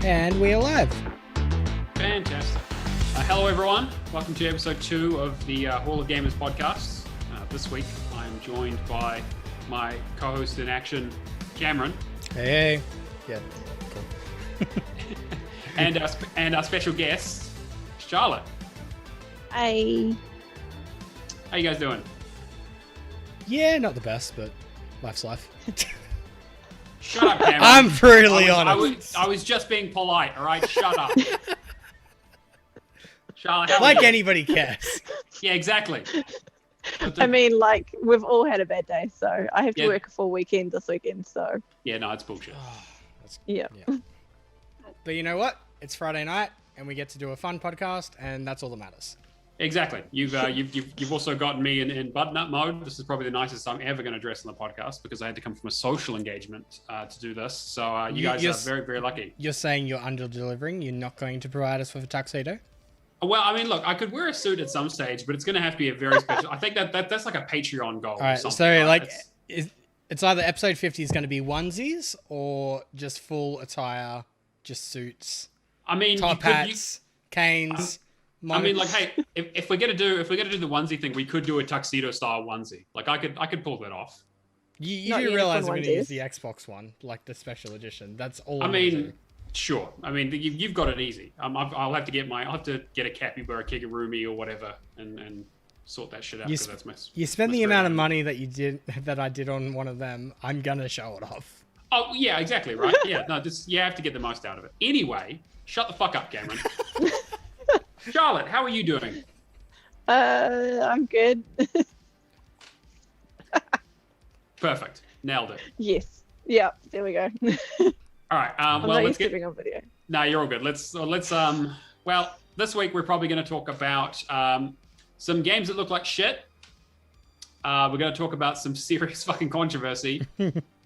And we're live. Fantastic. Hello, everyone. Welcome to episode 2 of the Hall of Gamers podcast. This week, I'm joined by my co-host in action, Cameron. Hey. Yeah. Cool. and our special guest, Charlotte. Hi. How you guys doing? Yeah, not the best, but life's life. Shut up, Cameron. I'm brutally honest. I was just being polite, all right? Shut up. Charlotte, how Like are you? anybody cares. Yeah, exactly. I mean, like, we've all had a bad day, so I have to Yeah. work a full weekend this weekend, so Yeah, no, it's bullshit. yeah. But you know what? It's Friday night, and we get to do a fun podcast, and that's all that matters. Exactly. You've also gotten me in button-up mode. This is probably the nicest I'm ever going to dress on the podcast because I had to come from a social engagement to do this. So you guys are very, very lucky. You're saying you're under-delivering? You're not going to provide us with a tuxedo? Well, I mean, look, I could wear a suit at some stage, but it's going to have to be a very special. I think that's like a Patreon goal. All right, or something, so right? like, it's either episode 50 is going to be onesies or just full attire, just suits, I mean, top hats, canes. I mean, like, hey, if we're gonna do the onesie thing, we could do a tuxedo style onesie. Like, I could pull that off. You Not do unicorn realize we're going to use onesies. the Xbox one, like the special edition. That's all. I I'm gonna do. mean, sure. I mean, you've got it easy. I'll have to get a capybara kigurumi or whatever, and sort that shit out. You Because that's my. You spend that's the very amount of handy. money that I did on one of them, I'm gonna show it off. Oh yeah, exactly right. Yeah, no, you have to get the most out of it. Anyway, shut the fuck up, Cameron. Charlotte, how are you doing? I'm good. Perfect, nailed it. Yes. Yeah, there we go. All right. I'm Well, not let's used to get. being on video. No, you're all good. Let's. Well, this week we're probably going to talk about some games that look like shit. We're going to talk about some serious fucking controversy,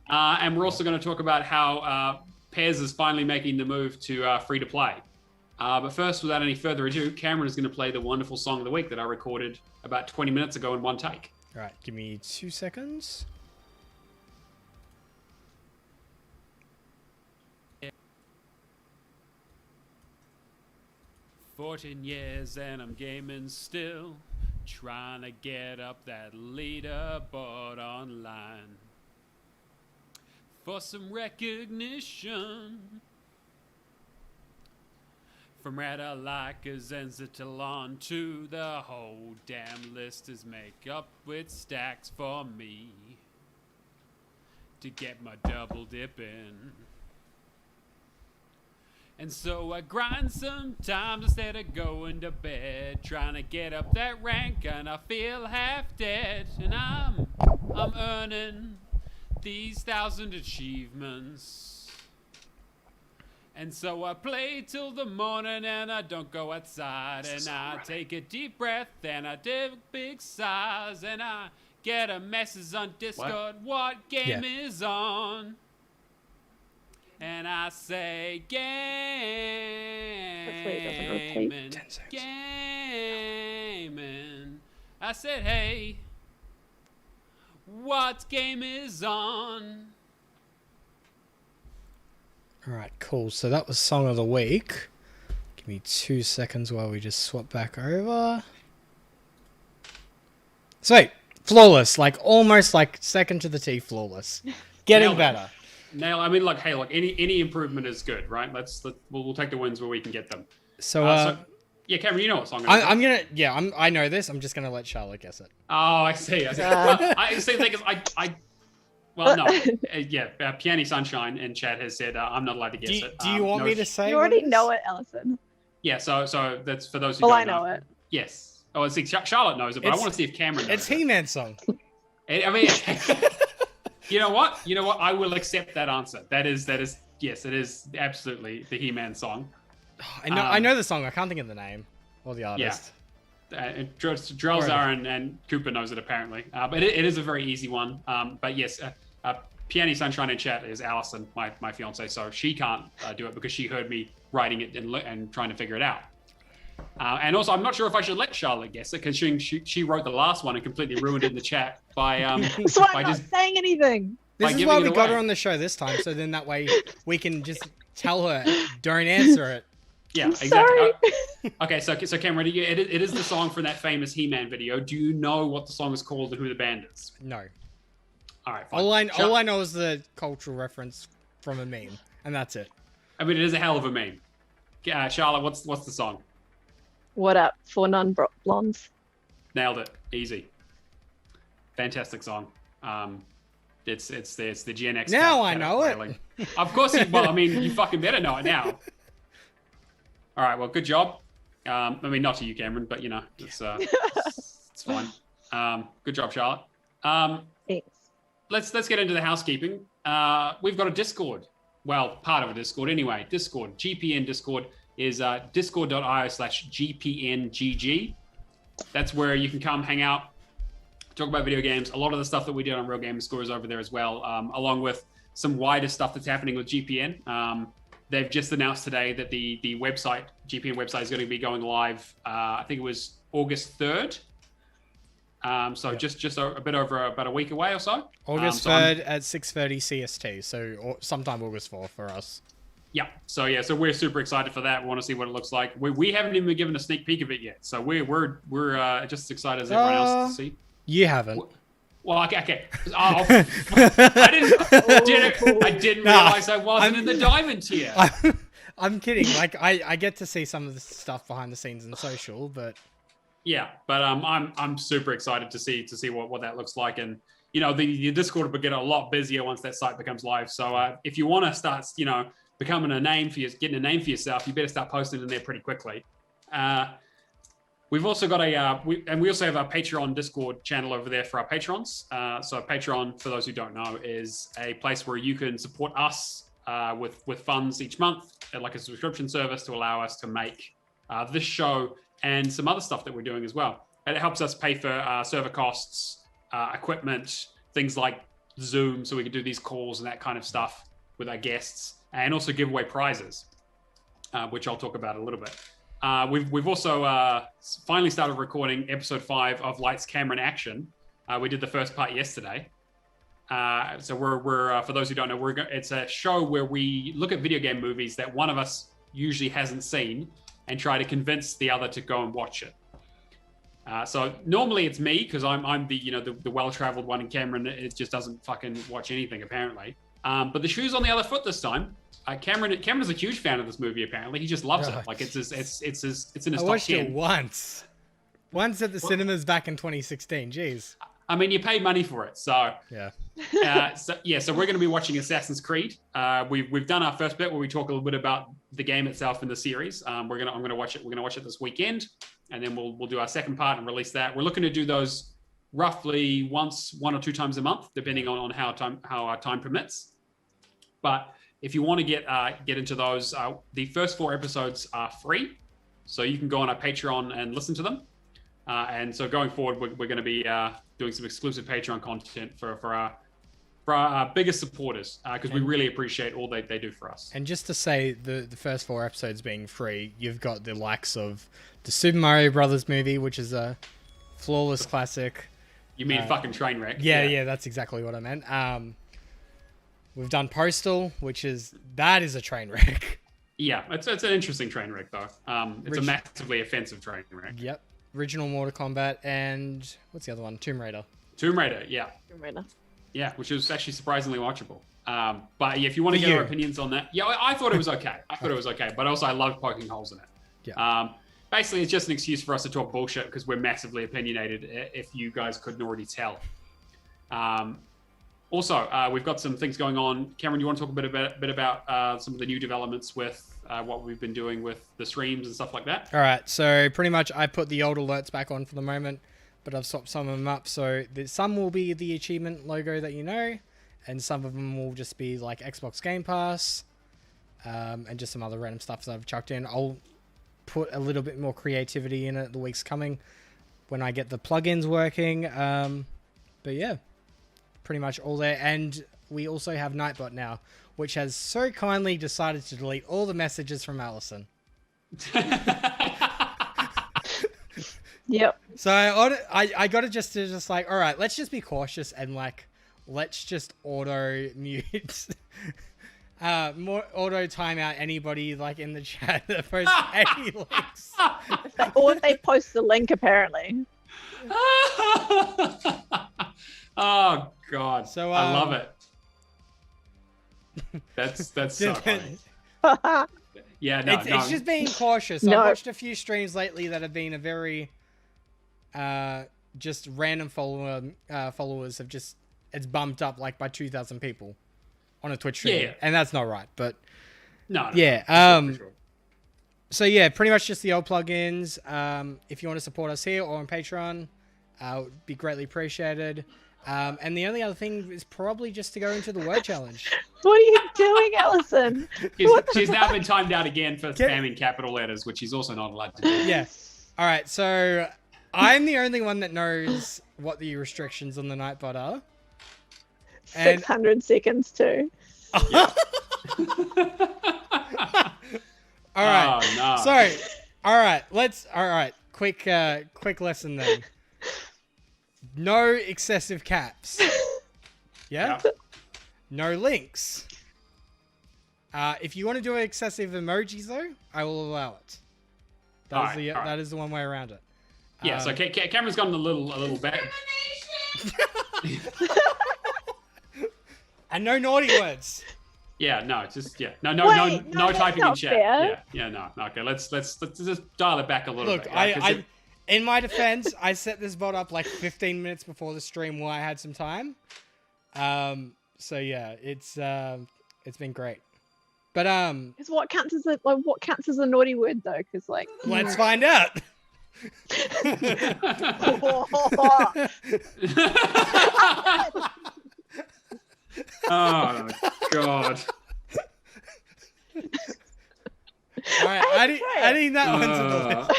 and we're also going to talk about how Pez is finally making the move to free to play. But first, without any further ado, Cameron is going to play the wonderful song of the week that I recorded about 20 minutes ago in one take. All right, give me 2 seconds. Yeah. 14 years and I'm gaming still, trying to get up that leaderboard online for some recognition. From Radalakas and Zitalon to the whole damn list is make up with stacks for me to get my double dip in. And so I grind sometimes instead of going to bed, trying to get up that rank and I feel half dead. And I'm earning these 1,000 achievements. And so I play till the morning and I don't go outside. And I take a deep breath and I take big sighs. And I get a message on Discord, what game is on? And I say, Hopefully it doesn't repeat. gaming, 10 seconds. gaming. I said, hey, what game is on? All right, cool. So that was song of the week. Give me 2 seconds while we just swap back over. Sweet, flawless, like almost like second to the T, flawless. Getting Nailed it. better. Now, I mean, look, hey, look, any improvement is good, right? We'll take the wins where we can get them. So, Yeah, Cameron, you know what song it is. I'm gonna, I know this. I'm just gonna let Charlotte guess it. Oh, I see. Well, I see. The thing is, well, no, Piani Sunshine in chat has said I'm not allowed to guess it. Do you want me to say? You what already it is? know it, Allison. Yeah, so that's for those who Well, don't I know it. Yes. Oh, see, Charlotte knows it, but I It's- want to see if Cameron knows It's it. He-Man song. I mean, you know what? I will accept that answer. That is, yes, it is absolutely the He-Man song. I know the song. I can't think of the name or the artist. Drelzar and Cooper knows it apparently, but it is a very easy one. But yes, Piani Sunshine in chat is Allison, my fiance, so she can't do it because she heard me writing it and trying to figure it out. And also, I'm not sure if I should let Charlotte guess it because she wrote the last one and completely ruined it in the chat by So I'm not saying anything. This By is giving why it we got away. her on the show this time, so then that way we can just Tell her, don't answer it. Yeah, I'm exactly. sorry. Okay, so Cameron, it is the song from that famous He-Man video. Do you know what the song is called and who the band is? No. All right, fine. All I know is the cultural reference from a meme, and that's it. I mean, it is a hell of a meme. Charlotte, what's the song? What up for non-blondes? Nailed it. Easy. Fantastic song. It's the Gen X. Now I know it. Of course. Well, I mean, you fucking better know it now. All right. Well, good job. I mean, not to you, Cameron, but you know, it's fine. Good job, Charlotte. Thanks. Let's get into the housekeeping. We've got a Discord. Well, part of a Discord anyway. Discord, GPN Discord is discord.io/GPNGG. That's where you can come hang out, talk about video games. A lot of the stuff that we did on Real Gamer Score is over there as well, along with some wider stuff that's happening with GPN. They've just announced today that the website, GPN website, is going to be going live. I think it was August 3rd. Just a bit over about a week away or so. August 3rd at 6:30 CST, so sometime August 4th for us. Yeah. So we're super excited for that. We want to see what it looks like. We haven't even been given a sneak peek of it yet, so we're just as excited as everyone else to see. You haven't. Well, okay. I didn't realize I wasn't in the diamond tier. I'm kidding. Like I get to see some of the stuff behind the scenes and social, but yeah. But I'm super excited to see what that looks like, and you know the Discord will get a lot busier once that site becomes live. So if you want to start, becoming getting a name for yourself, you better start posting in there pretty quickly. We've also got we also have our Patreon Discord channel over there for our patrons. So Patreon, for those who don't know, is a place where you can support us with funds each month, like a subscription service to allow us to make this show and some other stuff that we're doing as well. And it helps us pay for server costs, equipment, things like Zoom, so we can do these calls and that kind of stuff with our guests, and also give away prizes, which I'll talk about a little bit. We've also finally started recording episode 5 of Lights, Camera, and Action. We did the first part yesterday. So we're for those who don't know, it's a show where we look at video game movies that one of us usually hasn't seen and try to convince the other to go and watch it. So normally it's me, because I'm the well-traveled one, and Cameron it just doesn't fucking watch anything apparently. But the shoe's on the other foot this time. Cameron's a huge fan of this movie. Apparently, he just loves it. Like it's in his top 10. I watched it once at the cinemas back in 2016. Jeez. I mean, you paid money for it, so yeah. So we're going to be watching Assassin's Creed. We've done our first bit where we talk a little bit about the game itself and the series. I'm going to watch it. We're going to watch it this weekend, and then we'll do our second part and release that. We're looking to do those roughly one or two times a month, depending on how our time permits. But if you want to get into those, the first 4 episodes are free, so you can go on our Patreon and listen to them. And so going forward, we're going to be doing some exclusive Patreon content for our biggest supporters, because we really appreciate all they do for us. And just to say, the first 4 episodes being free, you've got the likes of the Super Mario Brothers movie, which is a flawless classic. You mean fucking train wreck? Yeah, that's exactly what I meant. We've done Postal, that is a train wreck. Yeah, it's an interesting train wreck though. It's a massively offensive train wreck. Yep. Original Mortal Kombat, and what's the other one? Tomb Raider, yeah. Tomb Raider. Yeah, which was actually surprisingly watchable. But yeah, if you want to get our opinions on that, yeah, I thought it was okay. But also I loved poking holes in it. Yeah. Basically, it's just an excuse for us to talk bullshit because we're massively opinionated, if you guys couldn't already tell. Also, we've got some things going on. Cameron, you want to talk a bit about some of the new developments with what we've been doing with the streams and stuff like that? All right, so pretty much I put the old alerts back on for the moment, but I've swapped some of them up. So some will be the achievement logo that you know, and some of them will just be like Xbox Game Pass, and just some other random stuff that I've chucked in. I'll put a little bit more creativity in it the weeks coming when I get the plugins working. But yeah, pretty much all there. And we also have Nightbot now, which has so kindly decided to delete all the messages from Allison. Yep. So I got to just like, all right, let's just be cautious and like, let's just auto mute more auto timeout anybody like in the chat that posts any links. Or if they post the link, apparently. Oh God! So, I love it. That's so funny. Yeah, no, it's just being cautious. No. I've watched a few streams lately that have been a very just random followers have just it's bumped up like by 2,000 people on a Twitch stream, and that's not right. But no, yeah, for sure. So yeah, pretty much just the old plugins. If you want to support us here or on Patreon, it would be greatly appreciated. And the only other thing is probably just to go into the word challenge. What are you doing, Alison? She's now been timed out again for spamming capital letters, which she's also not allowed to do. Yeah. All right. So I'm the only one that knows what the restrictions on the Nightbot are. 600 seconds too. Yeah. All right. Oh, no. So, all right. Quick lesson then. No excessive caps. Yeah? No links. If you want to do excessive emojis though, I will allow it. That is the one way around it. Yeah, so Cameron's gotten a little bad. And no naughty words. Yeah, no, just no that's typing in not chat. fair. Yeah, no. Okay, let's just dial it back a little Look, bit. Yeah, in my defense, I set this bot up like 15 minutes before the stream while I had some time. So yeah, it's been great. But Is what counts as a naughty word though? Because like let's find out. Oh God. All right, adding that one to the list.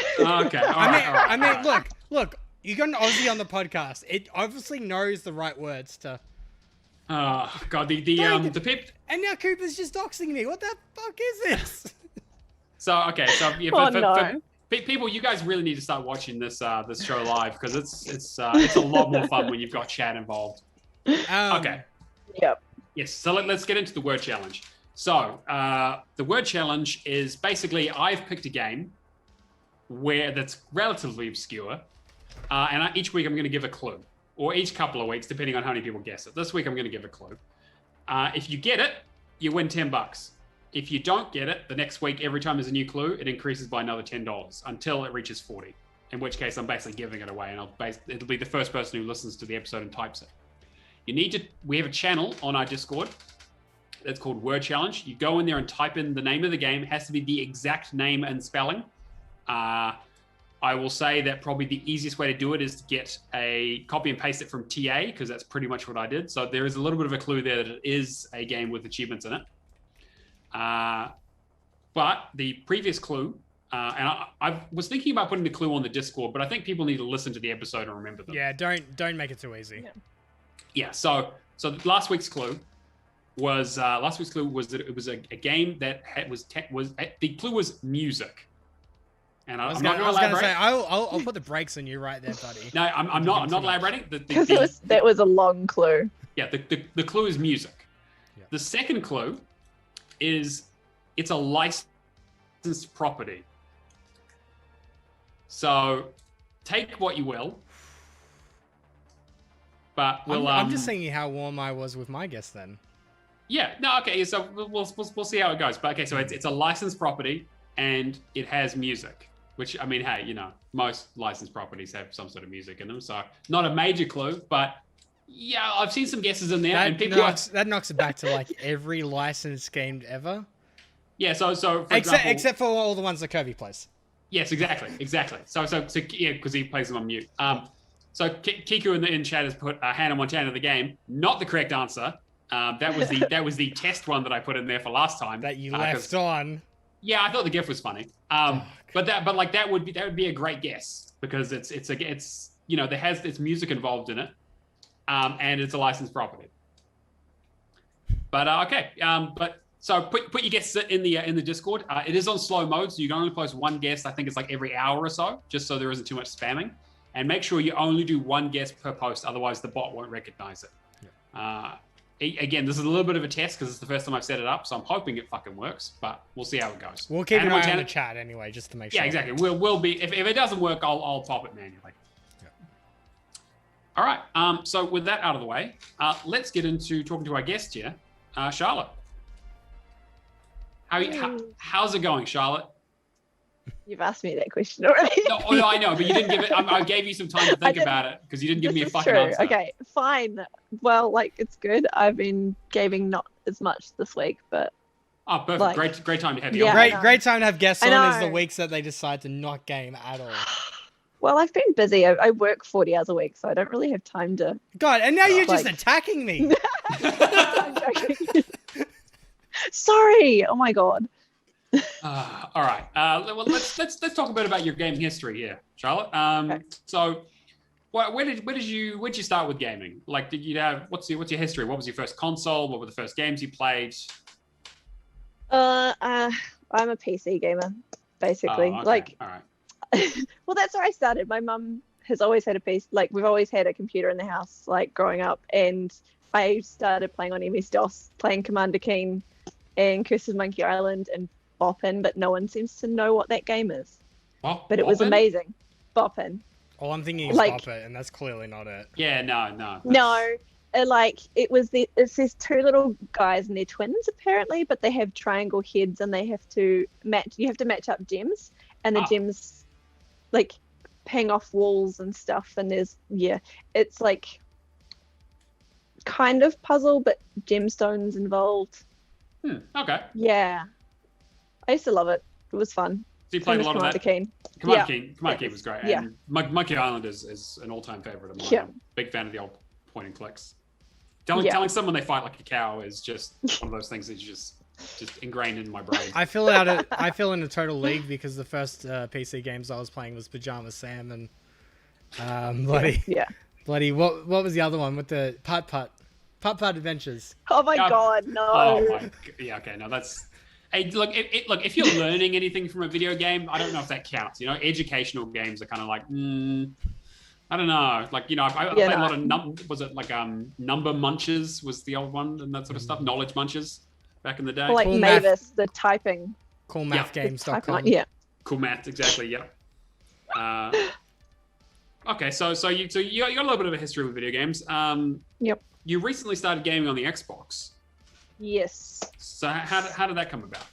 Okay. I mean, look. You got an Aussie on the podcast. It obviously knows the right words to. Oh God, the pip. And now Cooper's just doxing me. What the fuck is this? So yeah, no. for people, you guys really need to start watching this show live because it's a lot more fun when you've got chat involved. Okay. Yep. Yes. So let's get into the word challenge. So the word challenge is basically I've picked a game that's relatively obscure, and each week I'm going to give a clue, or each couple of weeks, depending on how many people guess it. This week I'm going to give a clue. If you get it, you win $10. If you don't get it, the next week, every time there's a new clue, it increases by another $10 until it reaches 40. In which case, I'm basically giving it away, and it'll be the first person who listens to the episode and types it. We have a channel on our Discord that's called Word Challenge. You go in there and type in the name of the game. It has to be the exact name and spelling. I will say that probably the easiest way to do it is to get a copy and paste it from TA, because that's pretty much what I did. So there is a little bit of a clue there that it is a game with achievements in it. But the previous clue, and I was thinking about putting the clue on the Discord, but I think people need to listen to the episode and remember them. Yeah, don't make it too easy. Yeah. So last week's clue was that it was a game that the clue was music. And I'm not going to elaborate. Say, I'll put the brakes on you right there, buddy. No, I'm not elaborating. Because that was a long clue. Yeah, the clue is music. Yeah. The second clue is it's a licensed property. So take what you will. But I'm just thinking how warm I was with my guess then. Yeah, no, okay, so we'll see how it goes. But okay, so it's a licensed property and it has music. Which, I mean, hey, most licensed properties have some sort of music in them. So not a major clue, but yeah, I've seen some guesses in there. That knocks it back to like every licensed game ever. Yeah, so for example, except for all the ones that Kirby plays. Yes, exactly. So yeah, because he plays them on mute. So Kiku in chat has put Hannah Montana the game. Not the correct answer. That was the test one that I put in there for last time. That you left on. Yeah, I thought the GIF was funny. That would be a great guess because it's there has its music involved in it, and it's a licensed property. But okay, so put your guesses in the Discord. It is on slow mode, so you can only post one guess. I think it's like every hour or so, just so there isn't too much spamming. And make sure you only do one guess per post, otherwise the bot won't recognize it. Yeah. again, this is a little bit of a test because it's the first time I've set it up, so I'm hoping it fucking works, but we'll see how it goes. We'll keep Hannah an eye on Montana- the chat anyway, just to make sure. Yeah, exactly. We'll be if it doesn't work, I'll pop it manually. Yeah. All right. So with that out of the way, let's get into talking to our guest here, Charlotte. How's it going, Charlotte? You've asked me that question already. No, I know, but you didn't give it. I gave you some time to think about it because you didn't give me a fucking answer. Okay, fine. Well, like, it's good. I've been gaming not as much this week, but Oh, perfect. like, Great time to have you yeah, on. Great time to have guests I on is know. the weeks that they decide to not game at all. well, I've been busy. I work 40 hours a week, so I don't really have time to. God, and now you're just Like- attacking me. I'm joking. Sorry. Oh my god. All right. Well, let's talk a bit about your gaming history here, Charlotte. Okay. So, where'd you start with gaming? Like, did you have what's your history? What was your first console? What were the first games you played? I'm a PC gamer, basically. Oh, okay. Like, all right. well, that's where I started. My mum has always had a PC. Like, we've always had a computer in the house, like, growing up. And I started playing on MS-DOS, playing Commander Keen and Curse of Monkey Island and Boppin', but no one seems to know what that game is. But it was Boppin'? amazing. Boppin'. All I'm thinking is Like- Bop It, and that's clearly not it. Yeah, no. No, it's these two little guys and they're twins apparently, but they have triangle heads and they have to match. You have to match up gems, and the gems like ping off walls and stuff. And it's like kind of puzzle, but gemstones involved. Okay. Yeah, I used to love it. It was fun. So you played a lot of Commander that. Keen. Commander Yeah. Keen was great. Yeah. And Monkey Island is an all-time favorite of mine. Yeah. I'm a big fan of the old point and clicks. Telling someone they fight like a cow is just one of those things that's just ingrained in my brain. I feel in a total league because the first PC games I was playing was Pajama Sam and bloody what was the other one with the Putt Adventures? Oh my god, no. Oh my, yeah, okay, no, that's. Hey, look, if you're learning anything from a video game, I don't know if that counts. You know, educational games are kind of like, I don't know. Like, you know, I played a lot of Number Munches was the old one and that sort of stuff. Knowledge Munches back in the day. Like Cool Mavis, Math. the typing. Coolmathgames.com. Yeah. Cool Math, exactly. Yep. Okay, so you got a little bit of a history with video games. Yep. You recently started gaming on the Xbox. Yes. So how did that come about?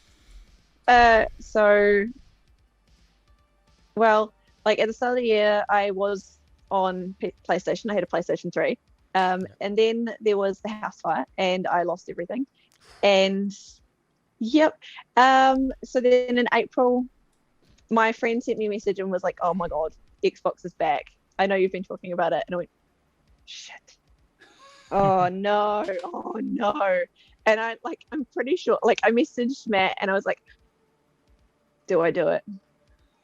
Like at the start of the year, I was on PlayStation. I had a PlayStation 3. And then there was the house fire and I lost everything. And yep. So then in April, my friend sent me a message and was like, oh my God, Xbox is back. I know you've been talking about it. And I went, shit. Oh no. And I'm pretty sure, like I messaged Matt and I was like, do I do it?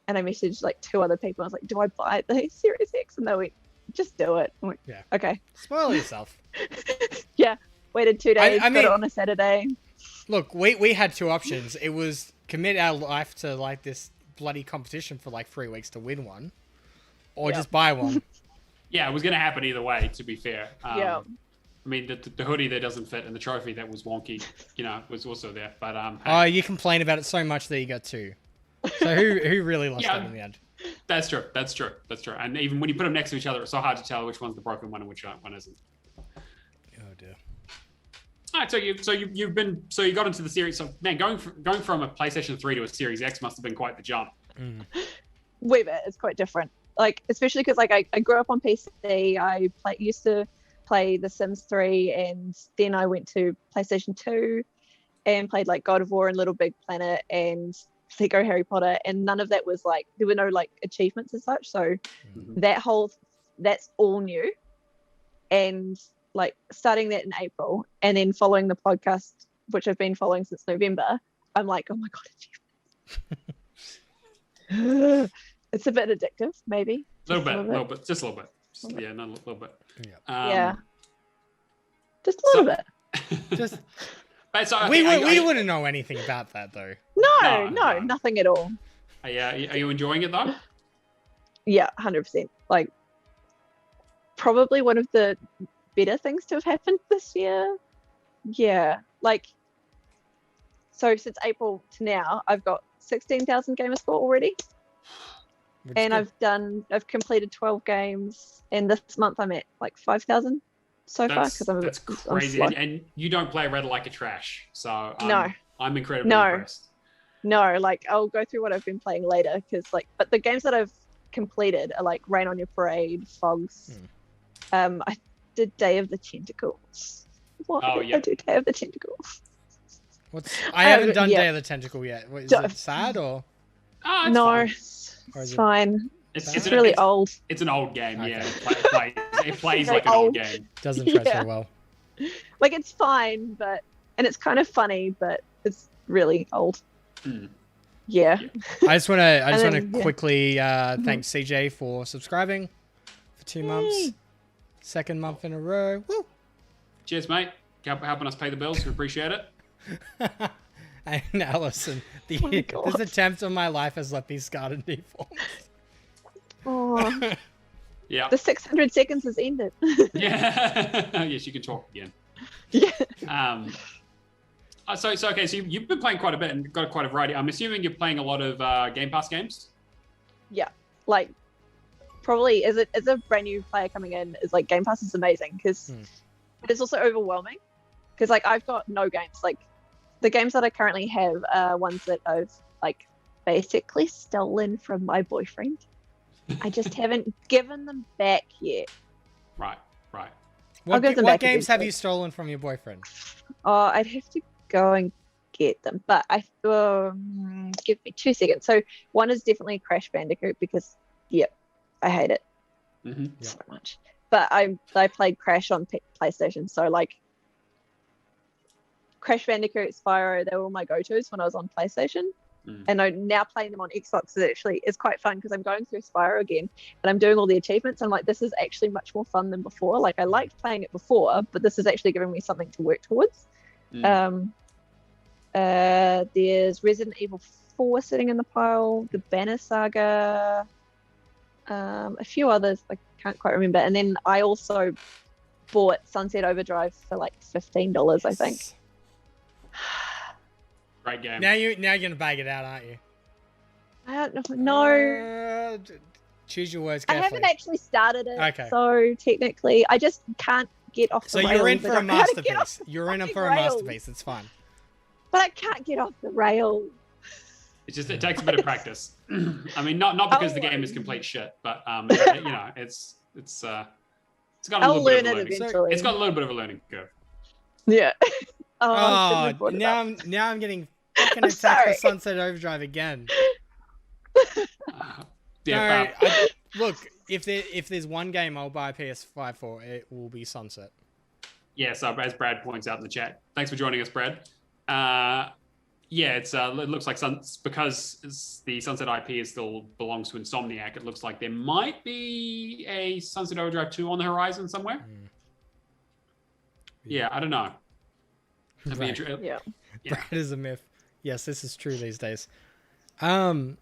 And I messaged like two other people. I was like, do I buy the Series X? And they went, just do it. I'm like, Yeah. Okay. Spoil yourself. Yeah. Waited 2 days, I got mean- it on a Saturday. Look, we had two options. It was commit our life to like this bloody competition for like 3 weeks to win one, or just buy one. Yeah, it was going to happen either way, to be fair. Yeah. I mean, the hoodie that doesn't fit and the trophy that was wonky, you know, was also there. But Oh, you complain about it so much that you got two. So who really lost Yeah. that in the end? That's true. And even when you put them next to each other, it's so hard to tell which one's the broken one and which one isn't. Oh dear. All right, so you got into the series. So man, going from a PlayStation 3 to a Series X must have been quite the jump. Wait a bit, it's quite different. Like, especially because like I grew up on PC. I used to play The Sims 3, and then I went to PlayStation 2 and played like God of War and Little Big Planet and Lego Harry Potter, and none of that was like, there were no like achievements as such. So that's all new. And like starting that in April and then following the podcast, which I've been following since November, I'm like, oh my God, achievements. It's a bit addictive, maybe. Just a little bit. Just a little bit. Yeah, no, a little bit. Yeah. Just a little bit. Just But so, we okay, wouldn't know anything about that though. No, nothing at all. Are you enjoying it though? Yeah, 100%. Like, probably one of the better things to have happened this year. yeah, like, so since April to now, I've got 16,000 gamer score already. Which And is good. I've completed 12 games, and this month I'm at like 5,000 so far because That's crazy. And you don't play Red like a trash, so I'm incredibly impressed. No, like I'll go through what I've been playing later because but the games that I've completed are like Rain on Your Parade, Fogs. I did Day of the Tentacles. What did I do Day of the Tentacles? I haven't done Day of the Tentacle yet. Is it sad or? Oh, it's no, fine. it's fine. It's really old. It's an old game, okay. Yeah. It plays like an old game. Doesn't transfer well. Like it's fine, and it's kind of funny, but it's really old. Yeah. I just want to quickly thank CJ for subscribing for 2 months, second month in a row. Woo! Cheers, mate. Helping us pay the bills. We appreciate it. And Allison, this attempt on my life has left me scarred and deformed. Oh. Yeah. The 600 seconds has ended. Yeah. Yes, you can talk again. Yeah. So okay, so you've been playing quite a bit and got quite a variety. I'm assuming you're playing a lot of Game Pass games. Yeah, like probably as a brand new player coming in, is like Game Pass is amazing because it's also overwhelming because like I've got no games. Like the games that I currently have are ones that I've like basically stolen from my boyfriend. I just haven't given them back yet. Right. What games have you stolen from your boyfriend? Oh, I'd have to go and get them, but give me 2 seconds. So one is definitely Crash Bandicoot because I hate it so much. But I played Crash on PlayStation, so like Crash Bandicoot, Spyro, they were all my go-tos when I was on PlayStation. And I'm now playing them on Xbox. It's quite fun because I'm going through Spyro again and I'm doing all the achievements. I'm like, this is actually much more fun than before. Like I liked playing it before, but this is actually giving me something to work towards. There's Resident Evil 4 sitting in the pile, the Banner Saga, a few others I can't quite remember. And then I also bought Sunset Overdrive for like $15, I think. Great game. Now you're gonna bag it out, aren't you? I don't know. No. Choose your words I carefully. haven't actually started it, okay. So technically, I just can't get off the rails. So you're in for a masterpiece. You're in for a masterpiece. It's fine. But I can't get off the rail. It takes a bit of practice. I mean, not because the game is complete shit, but it's got a little bit of a learning. It's got a little bit of a learning curve. Yeah. now I'm getting fucking attacked for Sunset Overdrive again. Look, if there's one game I'll buy a PS5 for, it will be Sunset. Yeah, so as Brad points out in the chat, thanks for joining us, Brad. It looks like because the Sunset IP still belongs to Insomniac, it looks like there might be a Sunset Overdrive 2 on the horizon somewhere. Yeah, I don't know. Right. Yeah. Brad is a myth. Yes, this is true these days. So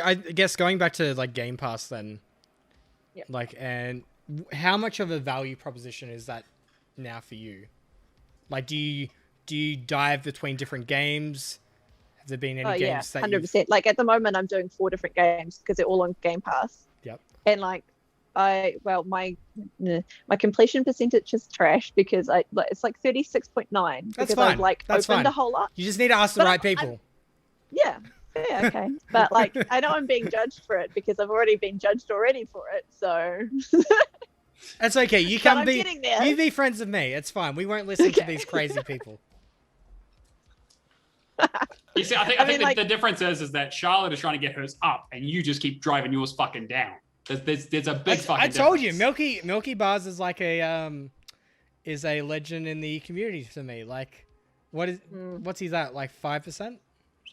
I guess going back to like Game Pass then, and how much of a value proposition is that now for you? Like, do you dive between different games? Have there been any games that 100%. Like at the moment, I'm doing 4 different games because they're all on Game Pass. Yep. And like my completion percentage is trash because it's like 36.9 because I've like opened a whole lot. You just need to ask the right people. Yeah, okay. But like I know I'm being judged for it because I've already been judged already for it. So that's okay. You be friends with me. It's fine. We won't listen to these crazy people. You see, I think the difference is that Charlotte is trying to get hers up, and you just keep driving yours fucking down. There's a big fucking I told you, difference. Milky Bars is like a legend in the community to me. Like, what's he at? Like 5%?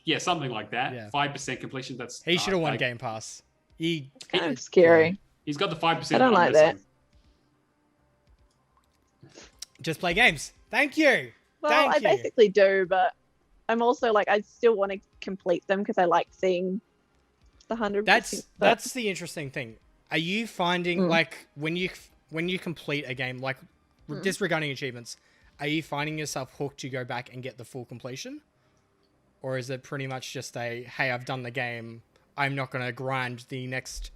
Yeah, something like that. Yeah. 5% completion. He should have won Game Pass. It's kind of scary. He's got the 5%. I don't like that. Just play games. Thank you. Well, I basically do, but I'm also like I still want to complete them because I like seeing the 100%. That's the interesting thing. Are you finding like when you complete a game, like disregarding achievements, are you finding yourself hooked to go back and get the full completion? Or is it pretty much just a, hey, I've done the game, I'm not going to grind the next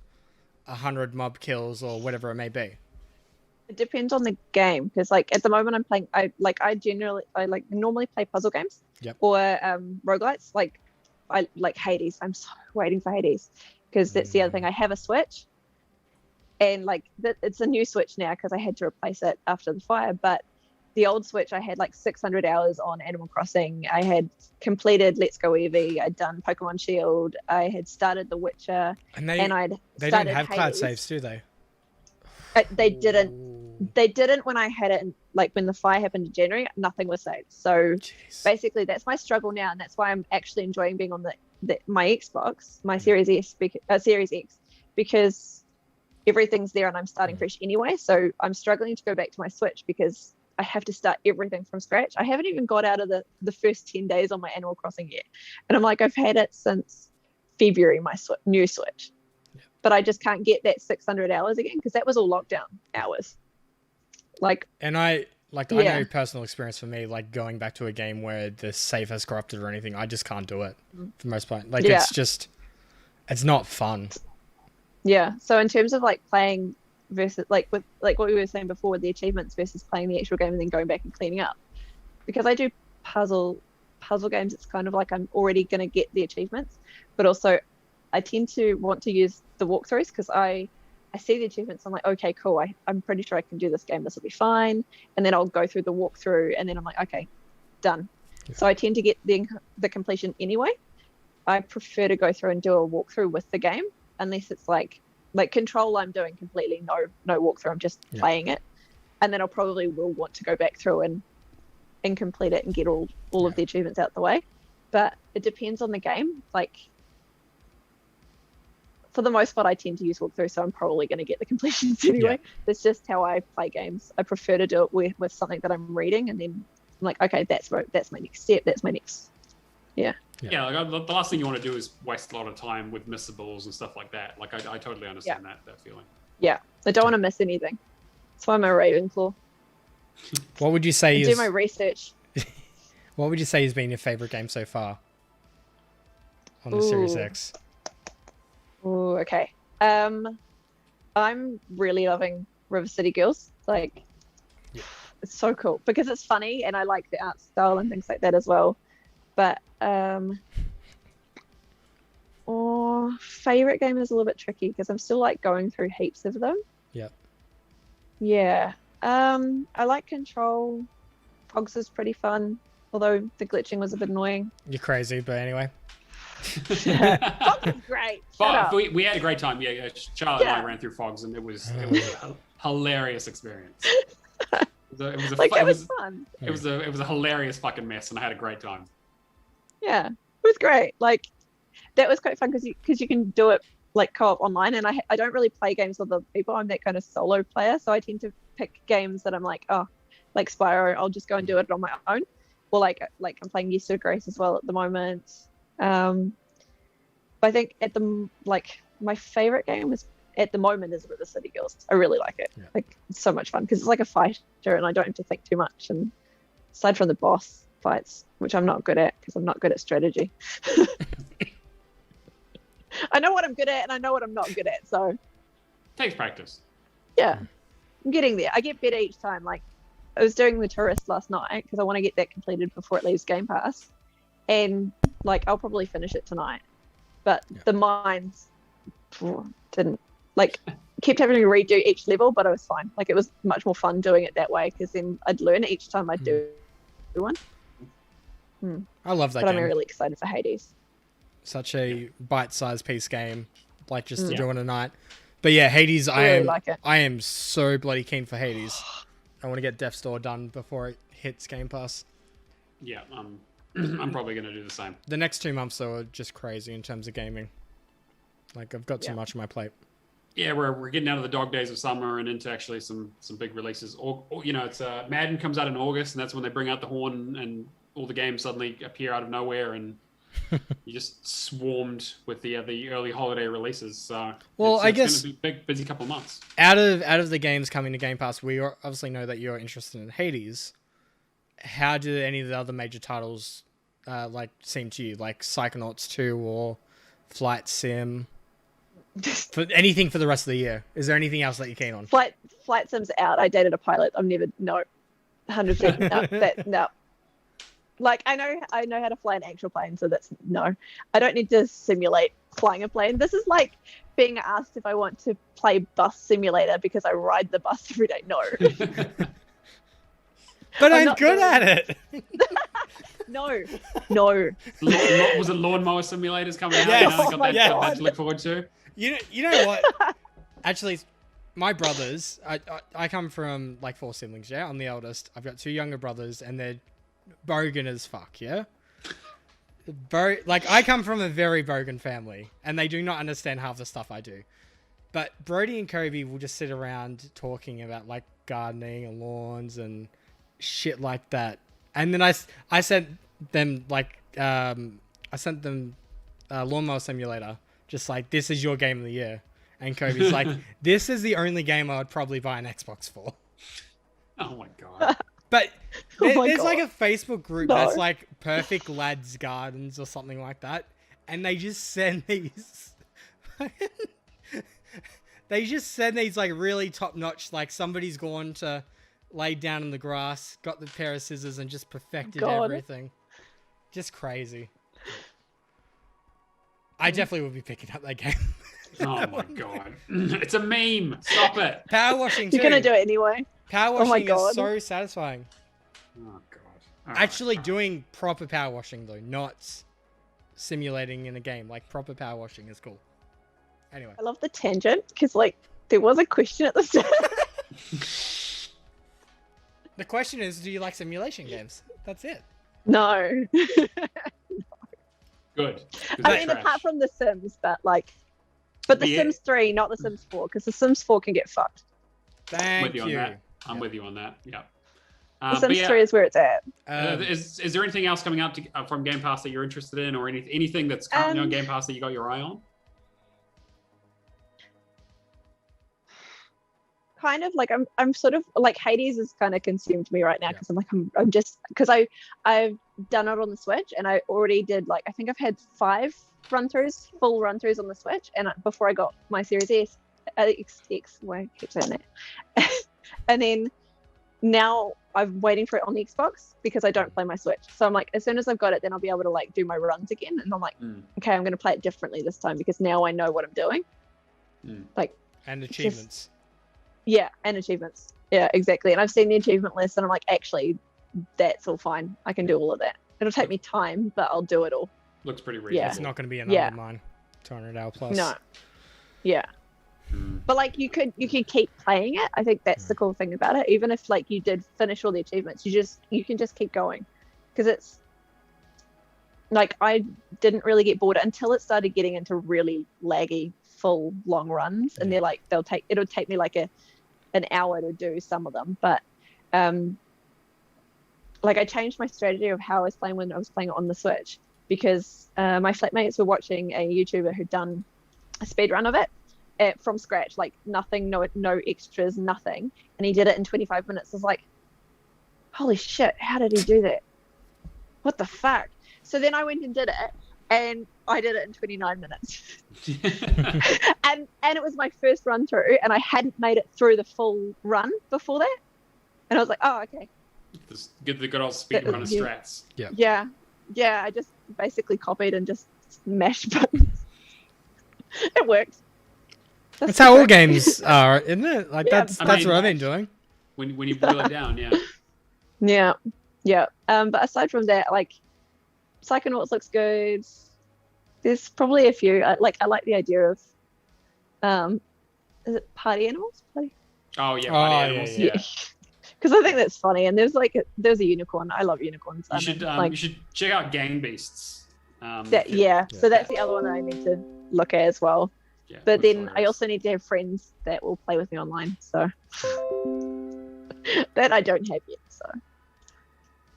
100 mob kills or whatever it may be? It depends on the game, because like at the moment I'm playing, I normally play puzzle games. Yep. Or roguelites. Like I like Hades. I'm so waiting for Hades, because that's the other thing. I have a Switch, and like it's a new Switch now because I had to replace it after the fire. But the old Switch, I had like 600 hours on Animal Crossing. I had completed Let's Go Eevee. I'd done Pokemon Shield. I had started The Witcher, And they don't have cloud saves, do they? They didn't. They didn't when I had it. Like when the fire happened in January, nothing was saved. So basically, that's my struggle now, and that's why I'm actually enjoying being on my Xbox, my Series X, because everything's there and I'm starting fresh anyway. So I'm struggling to go back to my Switch because I have to start everything from scratch. I haven't even got out of the first 10 days on my Animal Crossing yet, and I'm like, I've had it since February, my new Switch. But I just can't get that 600 hours again because that was all lockdown hours. I know personal experience for me, like going back to a game where the save has corrupted or anything, I just can't do it for the most part. It's not fun. Yeah. So in terms of like playing versus like with like what we were saying before with the achievements versus playing the actual game and then going back and cleaning up, because I do puzzle games, it's kind of like I'm already going to get the achievements, but also I tend to want to use the walkthroughs because I see the achievements. I'm like, okay, cool. I'm pretty sure I can do this game. This will be fine. And then I'll go through the walkthrough and then I'm like, okay, done. Yeah. So I tend to get the completion anyway. I prefer to go through and do a walkthrough with the game, unless it's like Control I'm doing completely no walkthrough. I'm just playing it. And then I'll probably will want to go back through and complete it and get all of the achievements out the way. But it depends on the game. Like, for the most part, I tend to use walkthrough, so I'm probably going to get the completions anyway. Yeah. That's just how I play games. I prefer to do it with something that I'm reading, and then I'm like, okay, that's my next step. That's my next. Yeah. Yeah, like the last thing you want to do is waste a lot of time with missables and stuff like that. Like, I totally understand that feeling. Yeah, I don't want to miss anything. That's why I'm a Ravenclaw. What would you say do my research. What would you say has been your favorite game so far on the Series X? Oh, okay. I'm really loving River City Girls. Like, it's so cool because it's funny and I like the art style and things like that as well. But favorite game is a little bit tricky because I'm still like going through heaps of them. Yep. Yeah. I like Control. Pogs is pretty fun, although the glitching was a bit annoying. You're crazy, but anyway. Fogs is great. We had a great time. Yeah, Charlotte and I ran through Fogs, and it was a hilarious experience. It was fun. It was a hilarious fucking mess, and I had a great time. Yeah, it was great. Like, that was quite fun because you can do it like co-op online, and I don't really play games with other people. I'm that kind of solo player, so I tend to pick games that I'm like, like Spyro, I'll just go and do it on my own. Or like I'm playing Yes to Grace as well at the moment. I think my favorite game at the moment is River City Girls. I really like it. Yeah. Like, it's so much fun because it's like a fighter and I don't have to think too much. And aside from the boss fights, which I'm not good at because I'm not good at strategy. I know what I'm good at and I know what I'm not good at. So takes practice. Yeah, I'm getting there. I get better each time. Like, I was doing the Tourist last night because I want to get that completed before it leaves Game Pass. And like, I'll probably finish it tonight, but the mines didn't kept having to redo each level, but it was fine. Like, it was much more fun doing it that way because then I'd learn each time I do one. I love that but game. I'm really excited for Hades. Such a bite-sized piece game, like just to do in a night. But yeah, Hades, I am so bloody keen for Hades. I want to get Death's Door done before it hits Game Pass. Yeah, I'm probably going to do the same. The next 2 months, though, are just crazy in terms of gaming. Like, I've got too much on my plate. Yeah, we're getting out of the dog days of summer and into actually some big releases. Or it's Madden comes out in August, and that's when they bring out the horn, and all the games suddenly appear out of nowhere, and you just swarmed with the early holiday releases. So I guess it's going to be a big, busy couple of months. Out of the games coming to Game Pass, we obviously know that you're interested in Hades. how do any of the other major titles like seem to you, like Psychonauts 2 or Flight Sim? For anything for the rest of the year, is there anything else that you're keen on? Flight Sim's out. I dated a pilot. I'm never 100% no. Like I know how to fly an actual plane, so that's no. I don't need to simulate flying a plane. This is like being asked if I want to play Bus Simulator because I ride the bus every day. No. But I'm good at it. No. Was it lawnmower simulators coming out? Yes. You know, got that to look forward to. You know what? Actually, my brothers, I come from like 4 siblings, yeah? I'm the eldest. I've got 2 younger brothers, and they're bogan as fuck, yeah? I come from a very bogan family, and they do not understand half the stuff I do. But Brody and Kobe will just sit around talking about like gardening and lawns and shit like that. And then I sent them Lawnmower Simulator, just like, this is your game of the year. And Kobe's like, this is the only game I would probably buy an Xbox for. Oh my god. But there's God. like a Facebook group that's like Perfect Lads Gardens or something like that. And they just send these... they just send these like really top-notch, like somebody's gone to lay down in the grass, got the pair of scissors and just perfected everything. Just crazy. I definitely would be picking up that game. Oh my god. It's a meme. Stop it. Power washing too. You're gonna do it anyway. Power washing is so satisfying. Oh god. Actually doing proper power washing though, not simulating in a game. Like proper power washing is cool. Anyway. I love the tangent because like there was a question at the start. The question is, do you like simulation games? That's it. No. Good. I mean, apart from The Sims, but The Sims 3, not The Sims 4, because The Sims 4 can get fucked. Thank you. On that. I'm with you on that. Yeah. The Sims 3 is where it's at. Is there anything else coming out from Game Pass that you're interested in, or anything that's currently on Game Pass that you got your eye on? Kind of like I'm sort of like Hades has kind of consumed me right now because I'm just because I've done it on the Switch and I already did like I think I've had 5 full run throughs on the Switch and before I got my Series S, why I keep saying that, and then now I'm waiting for it on the Xbox because I don't play my Switch. So I'm like, as soon as I've got it, then I'll be able to like do my runs again. And I'm like, okay, I'm going to play it differently this time because now I know what I'm doing. Like and achievements. Yeah, and achievements. Yeah, exactly. And I've seen the achievement list and I'm like, actually, that's all fine. I can do all of that. It'll take me time, but I'll do it all. Looks pretty reasonable. It's not going to be another mine. 200 hour plus. No. Yeah. But like you could keep playing it. I think that's the cool thing about it. Even if like you did finish all the achievements, you can just keep going. Because it's like I didn't really get bored until it started getting into really laggy full long runs and it'll take me like an hour to do some of them, but like I changed my strategy of how I was playing when I was playing it on the Switch because my flatmates were watching a YouTuber who'd done a speed run of it from scratch, like nothing, no extras, nothing, and he did it in 25 minutes. I was like, holy shit, how did he do that? What the fuck? So then I went and did it and I did it in 29 minutes. and it was my first run through and I hadn't made it through the full run before that. And I was like, oh, okay. Get the good old speed runner strats. Yeah. Yeah, I just basically copied and just mashed buttons. It worked. That's how all games are, isn't it? Like that's what I've been doing. When you boil it down, Yeah. But aside from that, like Psychonauts looks good. There's probably a few. I like the idea of, is it party animals? Oh yeah, party animals. Yeah. Because I think that's funny. And there's a unicorn. I love unicorns. You should check out Gang Beasts. So that's the other one that I need to look at as well. Yeah, but then I also need to have friends that will play with me online. So that I don't have yet. So.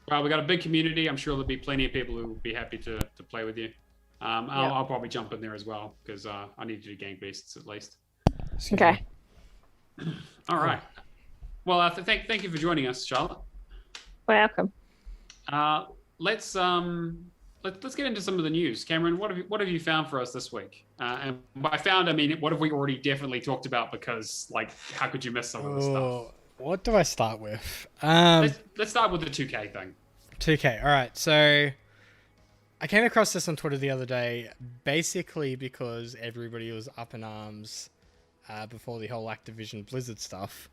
Well, we got a big community. I'm sure there'll be plenty of people who will be happy to play with you. I'll probably jump in there as well because I need to do Gang Beasts at least. Okay. All right. Well, thank you for joining us, Charlotte. Welcome. Let's let's get into some of the news. Cameron, what have you found for us this week? And by found, I mean what have we already definitely talked about? Because like, how could you miss some of this stuff? What do I start with? Let's start with the 2K thing. 2K. All right. So I came across this on Twitter the other day, basically because everybody was up in arms before the whole Activision Blizzard stuff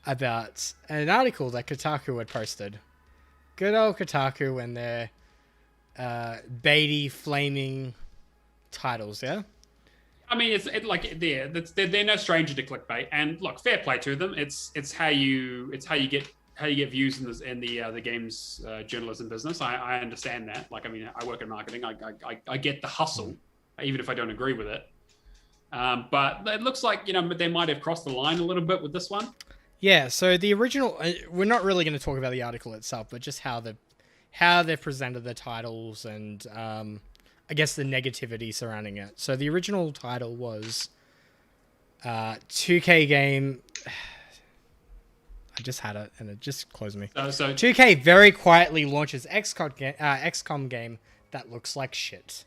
about an article that Kotaku had posted. Good old Kotaku and their baity, flaming titles, yeah? I mean, they're no stranger to clickbait, and look, fair play to them. It's how you get views in the games journalism business. I understand that. Like, I mean, I work in marketing. I get the hustle, even if I don't agree with it. But it looks like they might have crossed the line a little bit with this one. Yeah. So the original, we're not really going to talk about the article itself, but just how they've presented the titles and I guess the negativity surrounding it. So the original title was 2K game. I just had it and it just closed me. So 2K very quietly launches XCOM game that looks like shit.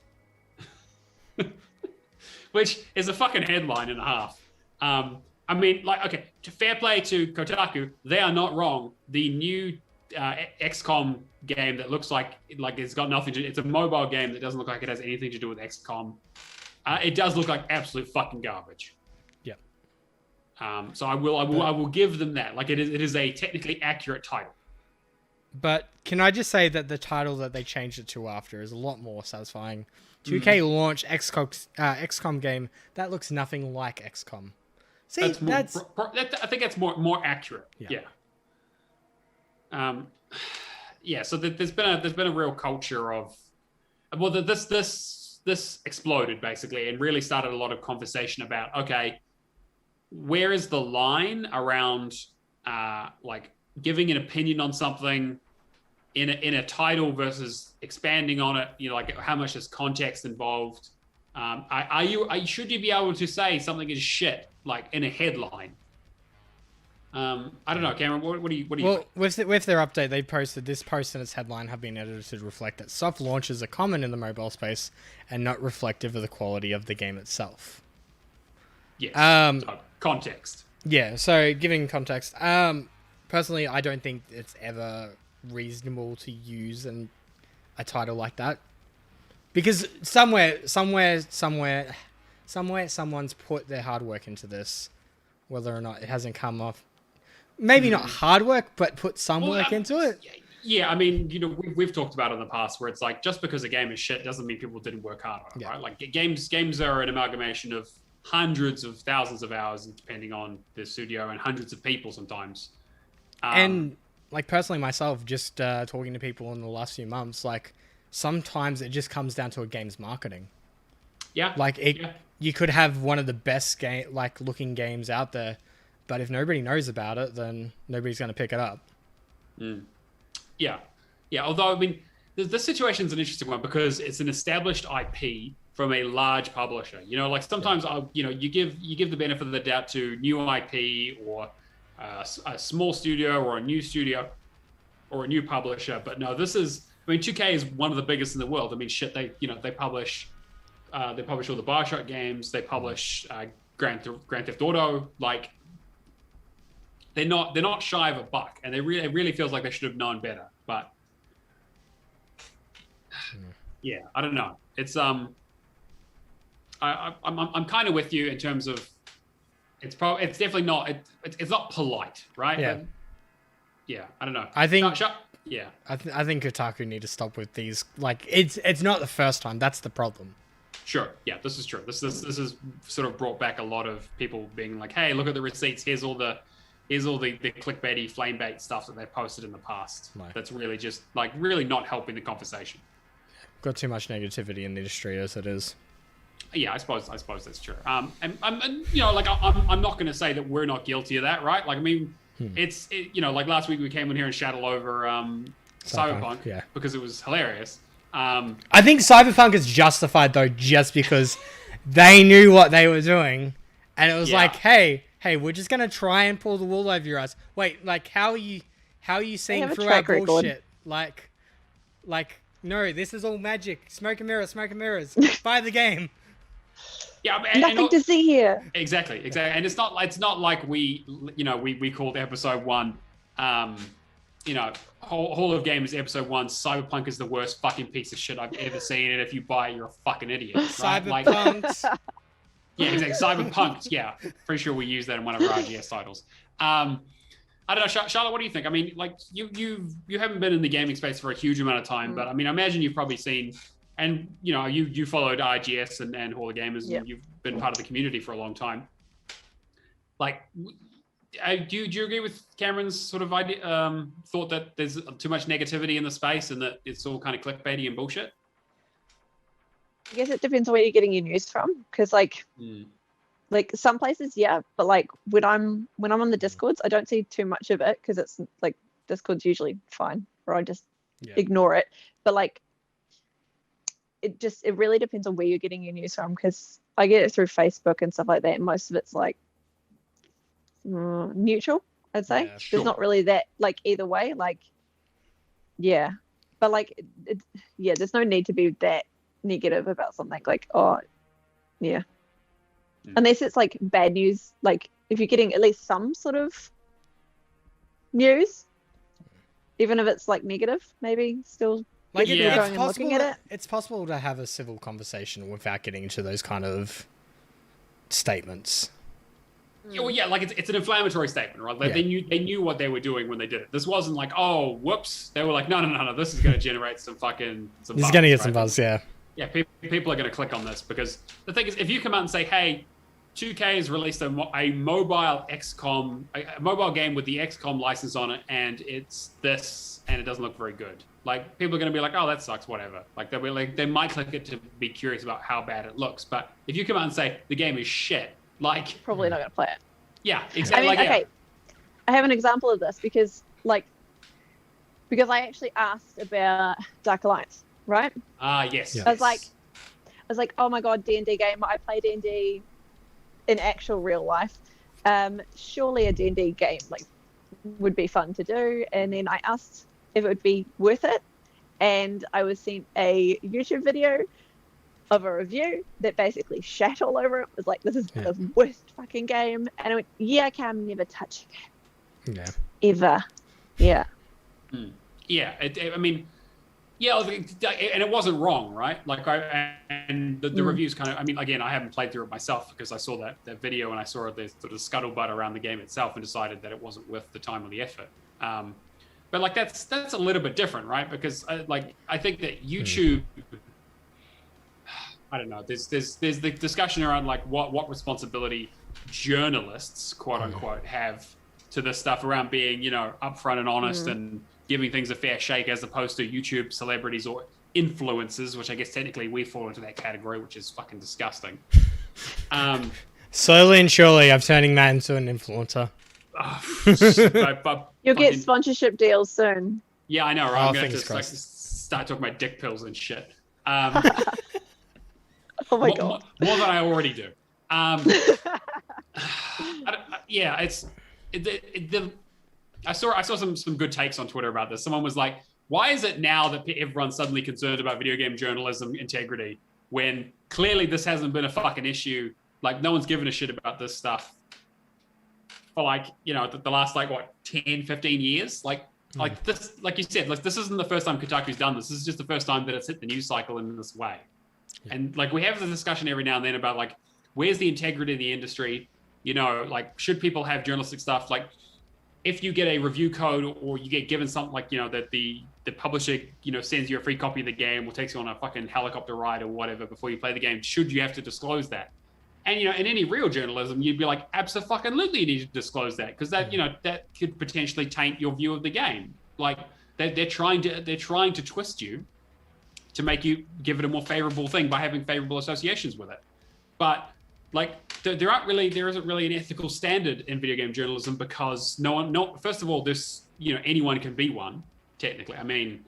Which is a fucking headline and a half. I mean, like, okay, fair play to Kotaku. They are not wrong. The new XCOM game that looks like it's got nothing to. It's a mobile game that doesn't look like it has anything to do with XCOM. It does look like absolute fucking garbage. Yeah. So I will give them that. Like, it is a technically accurate title. But can I just say that the title that they changed it to after is a lot more satisfying. 2K launch XCOM game that looks nothing like XCOM. See, I think that's more accurate. Yeah. So there's been a real culture of, well, this exploded basically and really started a lot of conversation about, okay, where is the line around like giving an opinion on something in a title versus expanding on it? Like, how much is context involved? Should you be able to say something is shit like in a headline? I don't know, Cameron. What do you? Well, with their update, they posted this post and its headline have been edited to reflect that soft launches are common in the mobile space and not reflective of the quality of the game itself. Yes. So, context. Yeah. So giving context. Personally, I don't think it's ever reasonable to use a title like that, because somewhere someone's put their hard work into this, whether or not it hasn't come off. Maybe not hard work, but put some work into it. Yeah, I mean, we've talked about it in the past where it's like, just because a game is shit doesn't mean people didn't work hard on it, right? Like, games are an amalgamation of hundreds of thousands of hours, depending on the studio, and hundreds of people sometimes. And like, personally myself, just talking to people in the last few months, like, sometimes it just comes down to a game's marketing. Yeah. Like, you could have one of the best looking games out there, but if nobody knows about it, then nobody's going to pick it up. Yeah. Although, I mean, this situation's an interesting one because it's an established IP from a large publisher. Like, sometimes you give the benefit of the doubt to new IP or a small studio or a new studio or a new publisher. But no, this is. I mean, 2K is one of the biggest in the world. I mean, shit, they publish all the BioShock games. They publish Grand Theft Auto. Like, they're not shy of a buck, and it really feels like they should have known better. But yeah, I don't know. It's I'm kind of with you in terms of it's definitely not it's not polite, right? Yeah. But, yeah, I don't know. I think yeah. I think Kotaku need to stop with these. Like, it's not the first time. That's the problem. Sure. Yeah, this is true. This has sort of brought back a lot of people being like, "Hey, look at the receipts. Here's all the clickbaity, flame bait stuff that they've posted in the past." No. That's really just really not helping the conversation. Got too much negativity in the industry as it is. Yeah, I suppose that's true. And like, I'm not going to say that we're not guilty of that, right? Like, I mean, it's like last week we came in here and shadowed over Cyberpunk, because it was hilarious. I think Cyberpunk is justified though, just because they knew what they were doing, and it was like, hey, we're just gonna try and pull the wool over your eyes. Wait, like, how are you seeing through our bullshit? Like, Like, no, this is all magic. Smoke and mirrors. Buy the game. Yeah, Nothing to see here. Exactly. And it's not like we called episode 1, Hall of Gamers episode 1, Cyberpunk is the worst fucking piece of shit I've ever seen, and if you buy it, you're a fucking idiot. Right? Cyberpunk. Yeah, exactly. Cyberpunk. Yeah, pretty sure we use that in one of our RGS titles. I don't know, Charlotte. What do you think? I mean, like you haven't been in the gaming space for a huge amount of time, but I mean, I imagine you've probably seen, and you followed RGS and Hall of Gamers, and you've been part of the community for a long time. Like, do you agree with Cameron's sort of idea, thought that there's too much negativity in the space and that it's all kind of clickbaity and bullshit? I guess it depends on where you're getting your news from, because like some places, but like when I'm on the Discords, I don't see too much of it because it's like Discord's usually fine, or I just ignore it. But like it really depends on where you're getting your news from, because I get it through Facebook and stuff like that, and most of it's like neutral, I'd say. There's not really that like either way, like but like there's no need to be that negative about something, like unless it's like bad news, like if you're getting at least some sort of news, even if it's like negative, maybe still like going and looking at it. It's possible to have a civil conversation without getting into those kind of statements. Well, like it's an inflammatory statement, right? Like they knew what they were doing when they did it. This wasn't like, oh, whoops. They were like, no. This is going to generate some fucking. This is going to get some buzz, yeah. Yeah, people are going to click on this, because the thing is, if you come out and say, hey, 2K has released a mobile XCOM, a mobile game with the XCOM license on it, and it's this, and it doesn't look very good. Like, people are going to be like, oh, that sucks, whatever. Like, they might click it to be curious about how bad it looks. But if you come out and say the game is shit, like, probably not going to play it. Yeah, exactly. I mean, I have an example of this because I actually asked about Dark Alliance, right? Yes. I was like, oh my god, D&D game. I play D&D in actual real life. Surely a D&D game like would be fun to do. And then I asked if it would be worth it, and I was sent a YouTube video of a review that basically shat all over it. It was like, this is the worst fucking game. And I went, I can never touch a game. Ever. Yeah. Yeah, I mean, and it wasn't wrong, right? Like, the reviews kind of, I mean, again, I haven't played through it myself because I saw that video and I saw the sort of scuttlebutt around the game itself and decided that it wasn't worth the time or the effort. But like, that's a little bit different, right? Because I think that YouTube, I don't know, there's the discussion around like what responsibility journalists, quote unquote, have to this stuff around being, upfront and honest and giving things a fair shake, as opposed to YouTube celebrities or influencers, which I guess technically we fall into that category, which is fucking disgusting. Slowly and surely, I'm turning Matt into an influencer. You'll get sponsorship deals soon. Yeah, I know, right? I'm going to start talking about dick pills and shit. Oh my god. More than I already do. I saw some good takes on Twitter about this. Someone was like, why is it now that everyone's suddenly concerned about video game journalism integrity when clearly this hasn't been a fucking issue? Like, no one's given a shit about this stuff for like, the last 10, 15 years. Like this, like you said, like this isn't the first time Kotaku's done this. This is just the first time that it's hit the news cycle in this way. Yeah. And like, we have this discussion every now and then about like, where's the integrity of the industry? Like, should people have journalistic stuff? Like, if you get a review code or you get given something like, that the publisher, sends you a free copy of the game or takes you on a fucking helicopter ride or whatever before you play the game, should you have to disclose that? And, in any real journalism, you'd be like, absolutely you need to disclose that, because that, that could potentially taint your view of the game. Like, they're trying to twist you to make you give it a more favorable thing by having favorable associations with it. But like, there isn't really an ethical standard in video game journalism, because first of all, anyone can be one, technically. I mean,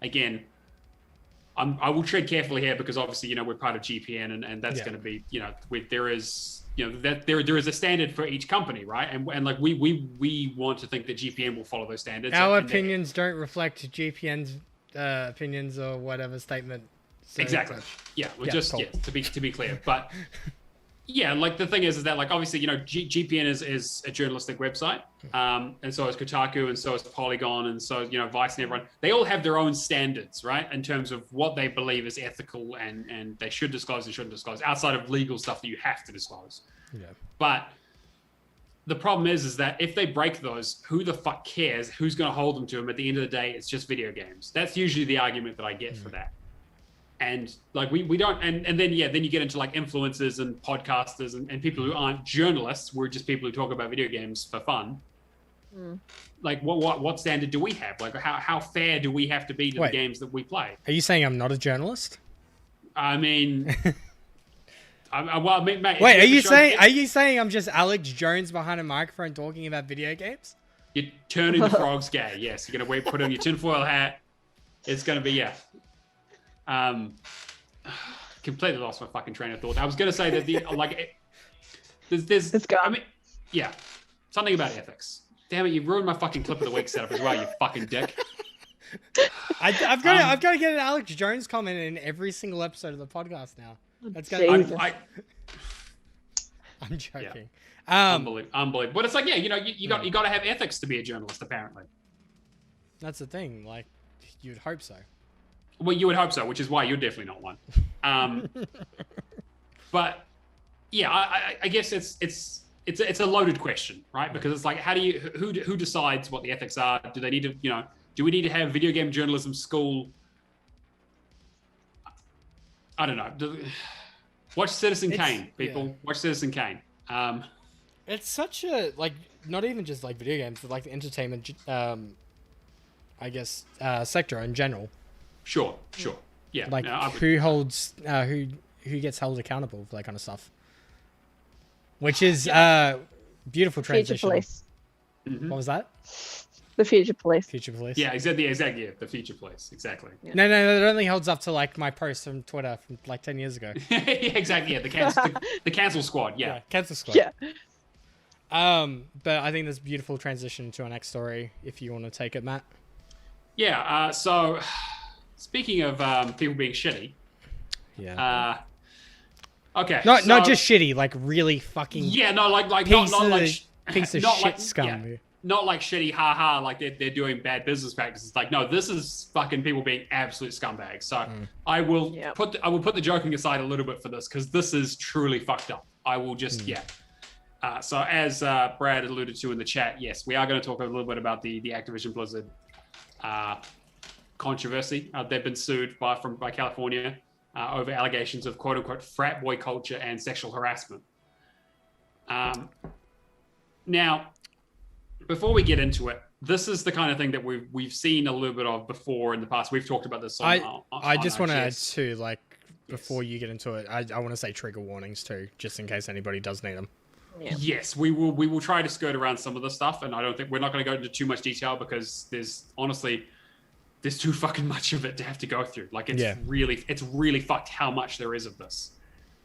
again, I will tread carefully here, because obviously, we're part of GPN, and that's going to be, there is a standard for each company, right? And like, we want to think that GPN will follow those standards. Our opinions don't reflect GPN's opinions or whatever statement. So, exactly. Yeah. Well, Yeah, just cool. yeah, to be clear, but yeah, like the thing is that like obviously GPN is a journalistic website, and so is Kotaku, and so is Polygon, and so Vice and everyone. They all have their own standards, right, in terms of what they believe is ethical and they should disclose and shouldn't disclose outside of legal stuff that you have to disclose. Yeah. But the problem is that if they break those, who the fuck cares? Who's going to hold them to them? At the end of the day, it's just video games. That's usually the argument that I get for that. And like we don't, and then then you get into like influencers and podcasters and people who aren't journalists. We're just people who talk about video games for fun. Like what standard do we have? Like how fair do we have to be to the games that we play? Are you saying I'm not a journalist? I mean, mate, wait, are you saying I'm just Alex Jones behind a microphone talking about video games? You're turning the frogs gay. Yes, you're gonna put on your tinfoil hat. It's gonna be completely lost my fucking train of thought. I was going to say that there's I mean, yeah, something about ethics. Damn it, you ruined my fucking clip of the week setup as well, you fucking dick. I've got to get an Alex Jones comment in every single episode of the podcast now. That's Jesus. I'm joking. Yeah. Unbelievable. But it's like, you got to have ethics to be a journalist, apparently. That's the thing. Like, you'd hope so. Well, you would hope so, which is why you're definitely not one. But yeah, I guess it's a loaded question, right? Because it's like, who decides what the ethics are? Do they need to, do we need to have video game journalism school? I don't know. Watch Citizen Kane, people. Yeah. Watch Citizen Kane. It's such a not even just like video games, but like the entertainment, I guess, sector in general. Sure. Yeah. Like who holds, who gets held accountable for that kind of stuff? Which is beautiful transition. Future Police. Mm-hmm. What was that? The Future Police. Future Police. Yeah, exactly. Yeah, the Future Police. Exactly. Yeah. No, it only holds up to like my post from Twitter from like 10 years ago. Yeah, exactly. Yeah, the cancel squad. Yeah, cancel squad. Yeah. But I think there's a beautiful transition to our next story. If you want to take it, Matt. Yeah. So. Speaking of people being shitty, okay, not just shitty, like really fucking piece of shit scum. Yeah, not like shitty, haha, like they're doing bad business practices. Like no, this is fucking people being absolute scumbags. So I will put the joking aside a little bit for this because this is truly fucked up. I will just So as Brad alluded to in the chat, yes, we are going to talk a little bit about the Activision-Blizzard controversy. They've been sued by California over allegations of quote unquote frat boy culture and sexual harassment. Now, before we get into it, this is the kind of thing that we've seen a little bit of before in the past. We've talked about this. I just want to add too, like before you get into it, I want to say trigger warnings too, just in case anybody does need them. Yeah. Yes, we will try to skirt around some of the stuff, and I don't think we're not going to go into too much detail because there's too fucking much of it to have to go through. Like it's really fucked how much there is of this.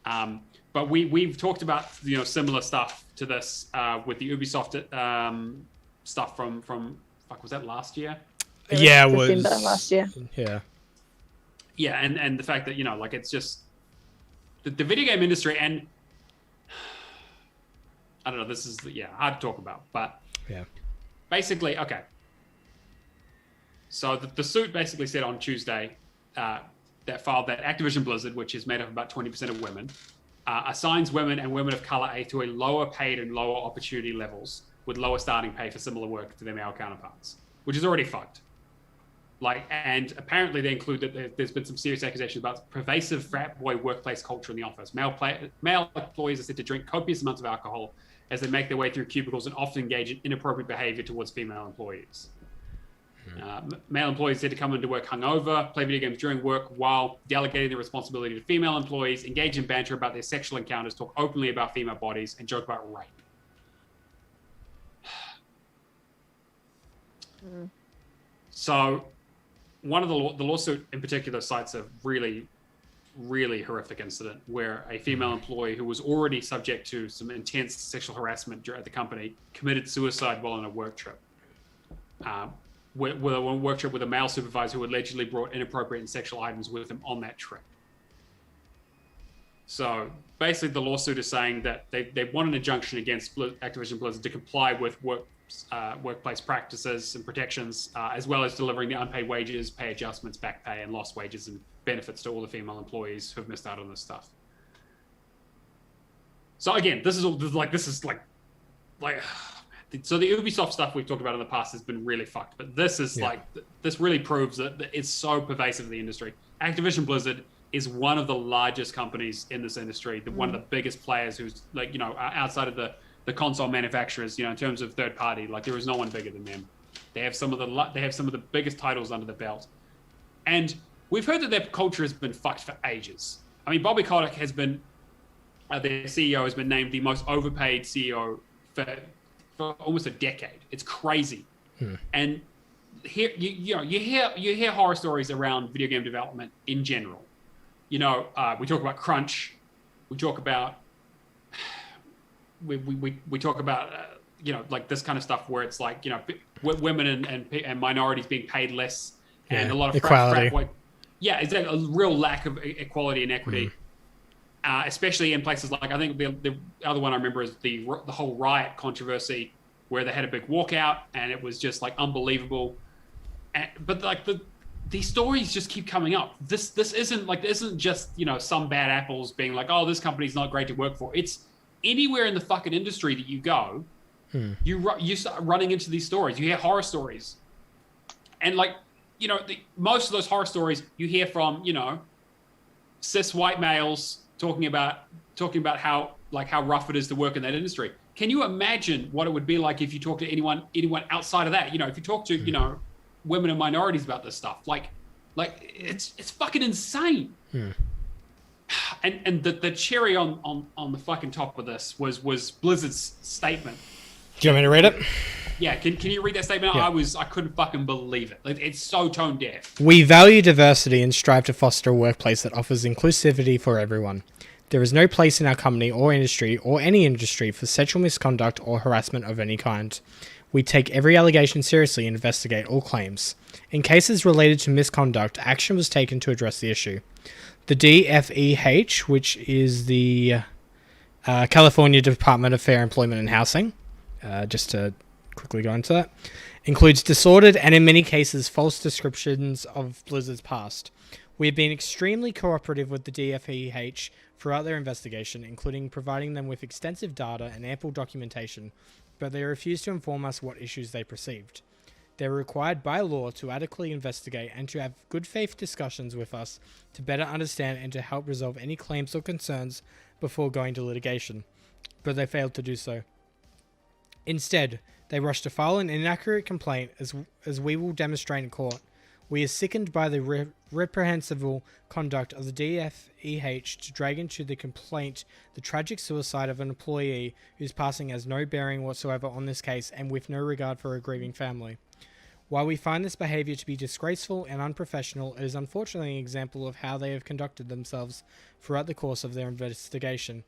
But we've talked about similar stuff to this with the Ubisoft stuff from was that last year? Yeah, it was December last year. Yeah. Yeah, and the fact that like it's just the video game industry, and I don't know. This is hard to talk about, but basically okay. So the suit basically said on Tuesday that Activision-Blizzard, which is made up of about 20% of women, assigns women and women of color to a lower paid and lower opportunity levels with lower starting pay for similar work to their male counterparts, which is already fucked. And apparently they include that there's been some serious accusations about pervasive frat boy workplace culture in the office. Male employees are said to drink copious amounts of alcohol as they make their way through cubicles and often engage in inappropriate behavior towards female employees. Male employees said to come into work hungover, play video games during work while delegating the responsibility to female employees, engage in banter about their sexual encounters, talk openly about female bodies, and joke about rape. So one of the lawsuit in particular cites a really, really horrific incident where a female employee who was already subject to some intense sexual harassment at the company committed suicide while on a work trip. with a work trip with a male supervisor who allegedly brought inappropriate and sexual items with him on that trip. So basically, the lawsuit is saying that they want an injunction against Activision Blizzard to comply with workplace practices and protections, as well as delivering the unpaid wages, pay adjustments, back pay, and lost wages and benefits to all the female employees who have missed out on this stuff. So again, this is so the Ubisoft stuff we've talked about in the past has been really fucked, but this is this really proves that it's so pervasive in the industry. Activision Blizzard is one of the largest companies in this industry, one of the biggest players who's outside of the console manufacturers, in terms of third party, there is no one bigger than them. They have some of the biggest titles under the belt. And we've heard that their culture has been fucked for ages. I mean, Bobby Kotick has been, their CEO has been named the most overpaid CEO for almost a decade. It's crazy. And here you hear horror stories around video game development in general. We talk about crunch. We talk about we talk about this kind of stuff where it's women and minorities being paid less, and a lot of equality. It's a real lack of equality and equity. Especially in places like, I think the other one I remember is the whole riot controversy, where they had a big walkout and it was just unbelievable. But these stories just keep coming up. This isn't just some bad apples being oh, this company's not great to work for. It's anywhere in the fucking industry that you go, you start running into these stories. You hear horror stories, and most of those horror stories you hear from cis white males talking about how rough it is to work in that industry. Can you imagine what it would be like if you talk to anyone outside of that? If you talk to women and minorities about this stuff, it's fucking insane. And the cherry on the fucking top of this was Blizzard's statement. Do you want me to read it? Yeah, can you read that statement? Yeah. I couldn't fucking believe it. It's so tone deaf. We value diversity and strive to foster a workplace that offers inclusivity for everyone. There is no place in our company or industry or any industry for sexual misconduct or harassment of any kind. We take every allegation seriously and investigate all claims. In cases related to misconduct, action was taken to address the issue. The DFEH, which is the California Department of Fair Employment and Housing, just to quickly go into that, includes disordered and in many cases false descriptions of Blizzard's past. We have been extremely cooperative with the DFEH throughout their investigation, including providing them with extensive data and ample documentation, but they refused to inform us what issues they perceived. They are required by law to adequately investigate and to have good faith discussions with us to better understand and to help resolve any claims or concerns before going to litigation, but they failed to do so. Instead, they rushed to file an inaccurate complaint as we will demonstrate in court. We are sickened by the reprehensible conduct of the DFEH to drag into the complaint the tragic suicide of an employee whose passing has no bearing whatsoever on this case and with no regard for a grieving family. While we find this behaviour to be disgraceful and unprofessional, it is unfortunately an example of how they have conducted themselves throughout the course of their investigation.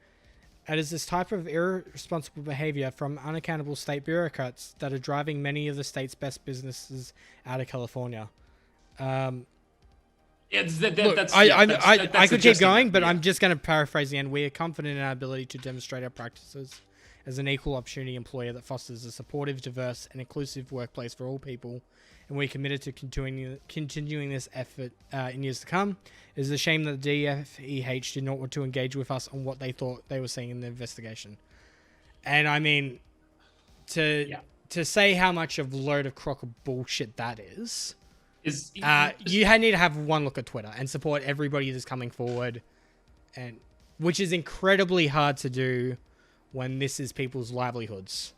It is this type of irresponsible behaviour from unaccountable state bureaucrats that are driving many of the state's best businesses out of California. I could keep going, but I'm just going to paraphrase the end. We are confident in our ability to demonstrate our practices as an equal opportunity employer that fosters a supportive, diverse, and inclusive workplace for all people, and we're committed to continuing this effort in years to come. It is a shame that the DFEH did not want to engage with us on what they thought they were seeing in the investigation. And I mean, to say how much of a load of crock of bullshit that is you need to have one look at Twitter and support everybody that's coming forward, and which is incredibly hard to do when this is people's livelihoods.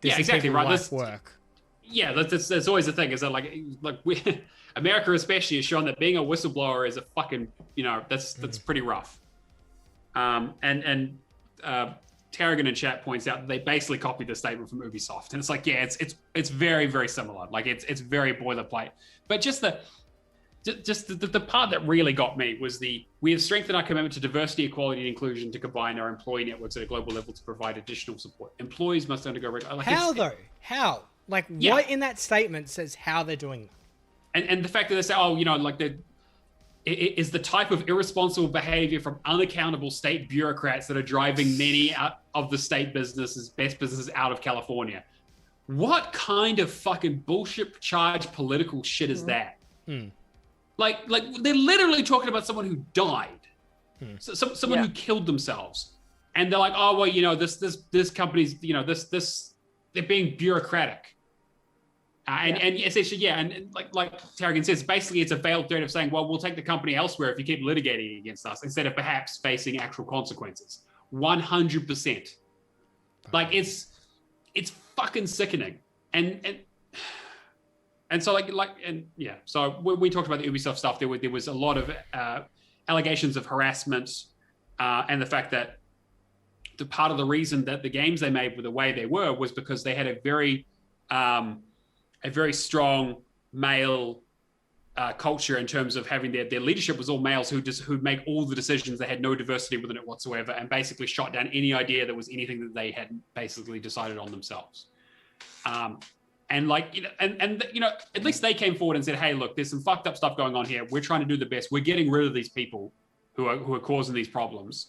This is people's life work. Yeah, that's always the thing, is that America especially has shown that being a whistleblower is a fucking, that's pretty rough. And Tarragon in chat points out that they basically copied the statement from Ubisoft, and it's it's very, very similar. It's very boilerplate. But just the part that really got me was we have strengthened our commitment to diversity, equality, and inclusion to combine our employee networks at a global level to provide additional support. Employees must undergo... How though? How? Like, what in that statement says how they're doing that? And the fact that they say, oh, like it is the type of irresponsible behavior from unaccountable state bureaucrats that are driving many out of the state best businesses out of California. What kind of fucking bullshit charged political shit is that? Like they're literally talking about someone who died, someone who killed themselves, and they're like, oh well, this company's, they're being bureaucratic, and essentially, and like Tarragon says, basically it's a veiled threat of saying, well, we'll take the company elsewhere if you keep litigating against us instead of perhaps facing actual consequences. 100%. Like it's fucking sickening, and so so when we talked about the Ubisoft stuff, there was a lot of allegations of harassment, and the fact that the part of the reason that the games they made were the way they were was because they had a very strong male culture in terms of having their leadership was all males who'd make all the decisions. They had no diversity within it whatsoever, and basically shot down any idea that was anything that they had basically decided on themselves. And at least they came forward and said, hey, look, there's some fucked up stuff going on here. We're trying to do the best. We're getting rid of these people who are causing these problems.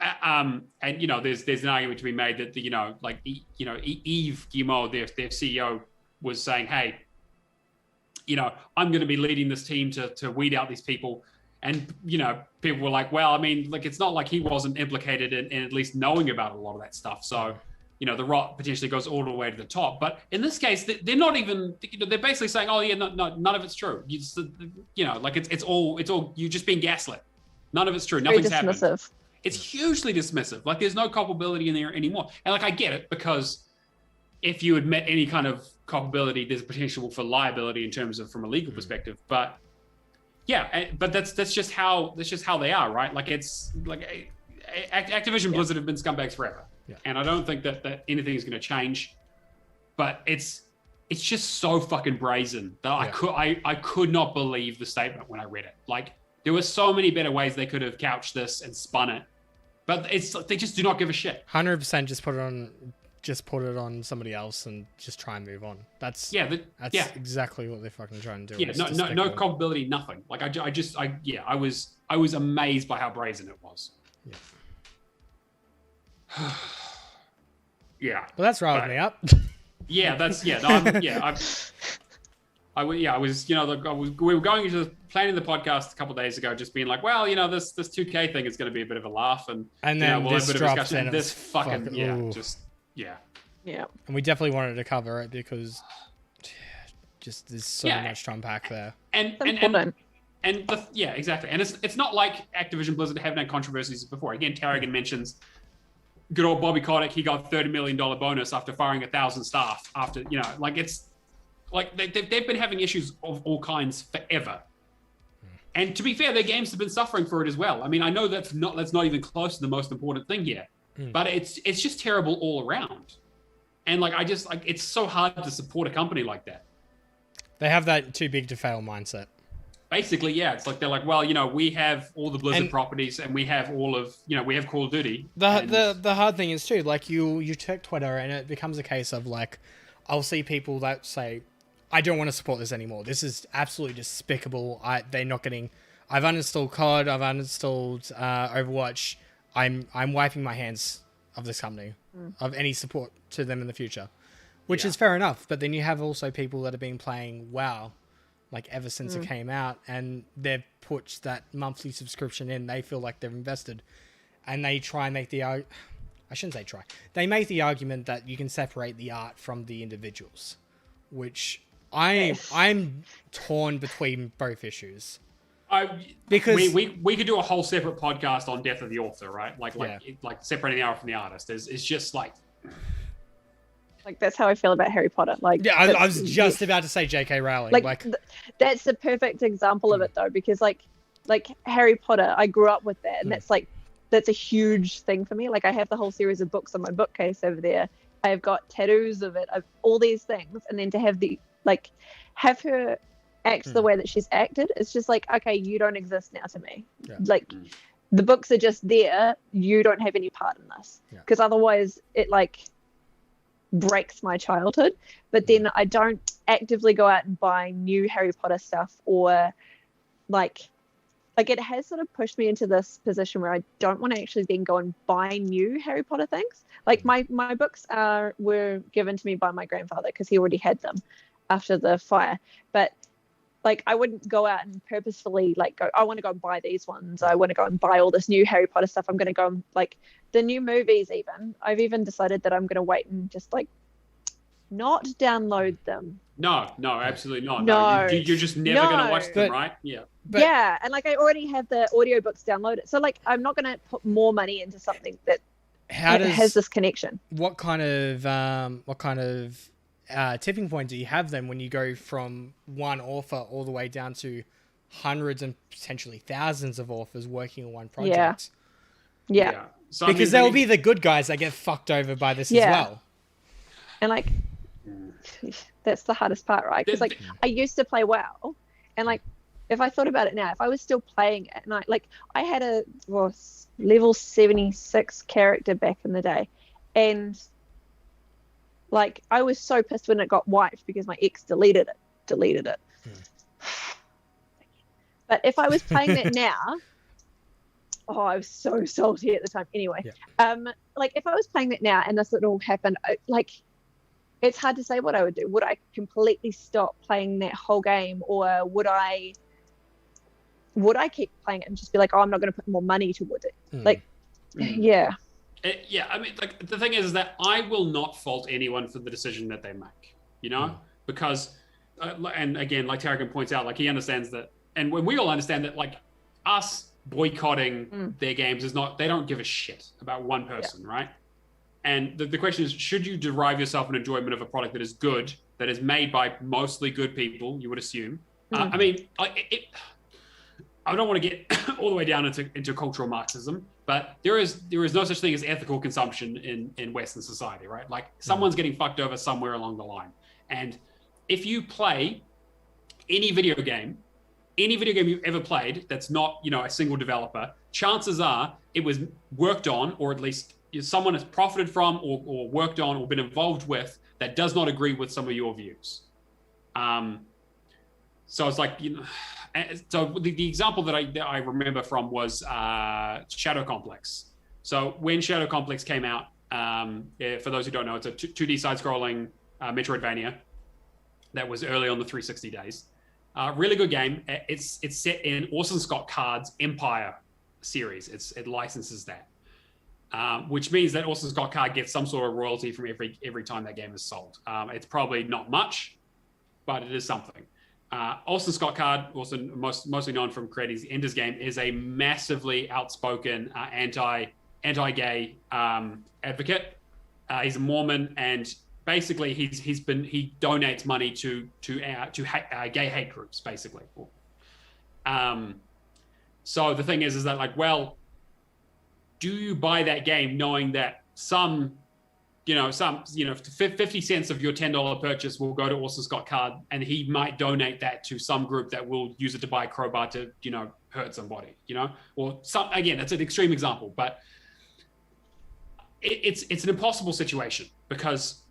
And there's an argument to be made that Yves Guillemot, their CEO, was saying, hey, I'm going to be leading this team to weed out these people. And, people were like, well, I mean, like, it's not like he wasn't implicated in at least knowing about a lot of that stuff. So, the rot potentially goes all the way to the top. But in this case, they're not even, they're basically saying, oh yeah, no, none of it's true. It's all, you're just being gaslit. None of it's true. Nothing's happened. It's hugely dismissive. Like, there's no culpability in there anymore. And like, I get it, because if you admit any kind of culpability, there's potential for liability in terms of from a legal perspective. But but that's just how they are, right? Like, it's like Activision Blizzard have been scumbags forever, and I don't think that anything is going to change. But it's just so fucking brazen that I could not believe the statement when I read it. Like, there were so many better ways they could have couched this and spun it, but they just do not give a shit. 100% just put it on somebody else and just try and move on. That's exactly what they're fucking trying to do. Yeah, no culpability, nothing. Like I was amazed by how brazen it was. Yeah. Well, that's riled me up. Yeah, that's we were going into planning the podcast a couple of days ago, just being like, well, this 2K thing is going to be a bit of a laugh, and then we'll this have a bit of drops discussion. in. This fucking Yeah. And we definitely wanted to cover it because just there's so much to unpack there. Exactly. And it's not like Activision Blizzard haven't had controversies before. Again, Tarragon mentions good old Bobby Kotick. He got $30 million bonus after firing 1,000 staff. After it's like they've been having issues of all kinds forever. And to be fair, their games have been suffering for it as well. I mean, I know that's not even close to the most important thing here, but it's just terrible all around. And it's so hard to support a company like that. They have that too big to fail mindset. Basically, yeah. It's like they're like, well, we have all the Blizzard properties, and we have all of, we have Call of Duty. The hard thing is too, like you check Twitter, and it becomes a case of like, I'll see people that say, I don't want to support this anymore. This is absolutely despicable. They're not getting. I've uninstalled COD. I've uninstalled Overwatch. I'm wiping my hands of this company, of any support to them in the future, which is fair enough. But then you have also people that have been playing WoW, like ever since it came out, and they've put that monthly subscription in. They feel like they're invested, and they try and make I shouldn't say try. They make the argument that you can separate the art from the individuals, which I'm torn between both issues. Because we could do a whole separate podcast on death of the author, right? Like separating the art from the artist is just like that's how I feel about Harry Potter. I was just about to say J.K. Rowling. That's the perfect example of it though, because like Harry Potter, I grew up with that, and that's a huge thing for me. Like, I have the whole series of books on my bookcase over there. I've got tattoos of it, of all these things, and then to have her act the way that she's acted, it's just like, okay, you don't exist now to me. The books are just there, you don't have any part in this, because otherwise it breaks my childhood. But then I don't actively go out and buy new Harry Potter stuff, or like it has sort of pushed me into this position where I don't want to actually then go and buy new Harry Potter things. Like my books were given to me by my grandfather because he already had them after the fire. But like I wouldn't go out and purposefully like go, I want to go and buy these ones. I want to go and buy all this new Harry Potter stuff. I'm going to go and like the new movies even. I've even decided that I'm going to wait and just like not download them. No, absolutely not. No. You're just never going to watch them, right? Yeah. But, yeah, and like I already have the audiobooks downloaded. So like I'm not going to put more money into something that has this connection. What kind of tipping point do you have then when you go from one author all the way down to hundreds and potentially thousands of authors working on one project? Yeah. So, because there will be the good guys that get fucked over by this as well. And like that's the hardest part, right? Because like I used to play WoW, and like if I thought about it now, if I was still playing it, and I had a level 76 character back in the day, and like I was so pissed when it got wiped because my ex deleted it. But if I was playing that now, I was so salty at the time. Anyway, like if I was playing that now and this would all happen, like it's hard to say what I would do. Would I completely stop playing that whole game, or would I keep playing it and just be like, I'm not going to put more money towards it? Like, yeah. I mean, like the thing is that I will not fault anyone for the decision that they make, you know, because, and again, like Tarragon points out, like he understands that, and when we all understand that, like us boycotting their games is not, they don't give a shit about one person, right? And the question is, should you derive yourself an enjoyment of a product that is good, that is made by mostly good people, you would assume? I mean, I don't want to get all the way down into cultural Marxism, but there is no such thing as ethical consumption in Western society, right? Like someone's getting fucked over somewhere along the line. And if you play any video game you've ever played that's not, you know, a single developer, chances are it was worked on, or at least someone has profited from or worked on or been involved with that does not agree with some of your views. So it's like, you know, so the example that I remember from was Shadow Complex. So when Shadow Complex came out, for those who don't know, it's a 2D side-scrolling Metroidvania that was early on the 360 days. Really good game. It's set in Orson Scott Card's Empire series. It licenses that, which means that Orson Scott Card gets some sort of royalty from every time that game is sold. It's probably not much, but it is something. Orson Scott Card, also mostly known from creating the Ender's Game, is a massively outspoken anti-gay advocate. He's a Mormon, and basically he donates money to gay hate groups, basically. So the thing is that like, well, do you buy that game knowing that some 50 cents of your $10 purchase will go to Orson Scott Card, and he might donate that to some group that will use it to buy a crowbar to, you know, hurt somebody, you know, or some, again, that's an extreme example, but it's an impossible situation because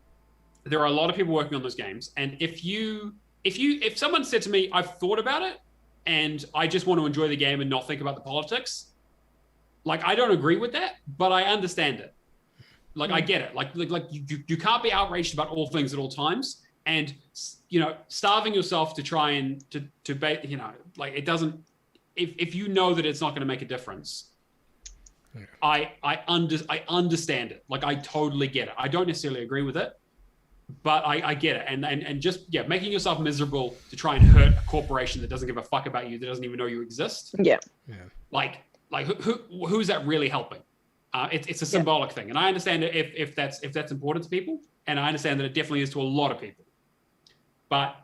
there are a lot of people working on those games. And if someone said to me, I've thought about it and I just want to enjoy the game and not think about the politics, like, I don't agree with that, but I understand it. Like, I get it. Like you can't be outraged about all things at all times, and, you know, starving yourself to try and you know, like, it doesn't, if you know that it's not going to make a difference, I understand it. Like, I totally get it. I don't necessarily agree with it, but I get it. And just, making yourself miserable to try and hurt a corporation that doesn't give a fuck about you, that doesn't even know you exist. Yeah. Like who's that really helping? It's a symbolic thing, and I understand it if that's important to people, and I understand that it definitely is to a lot of people. But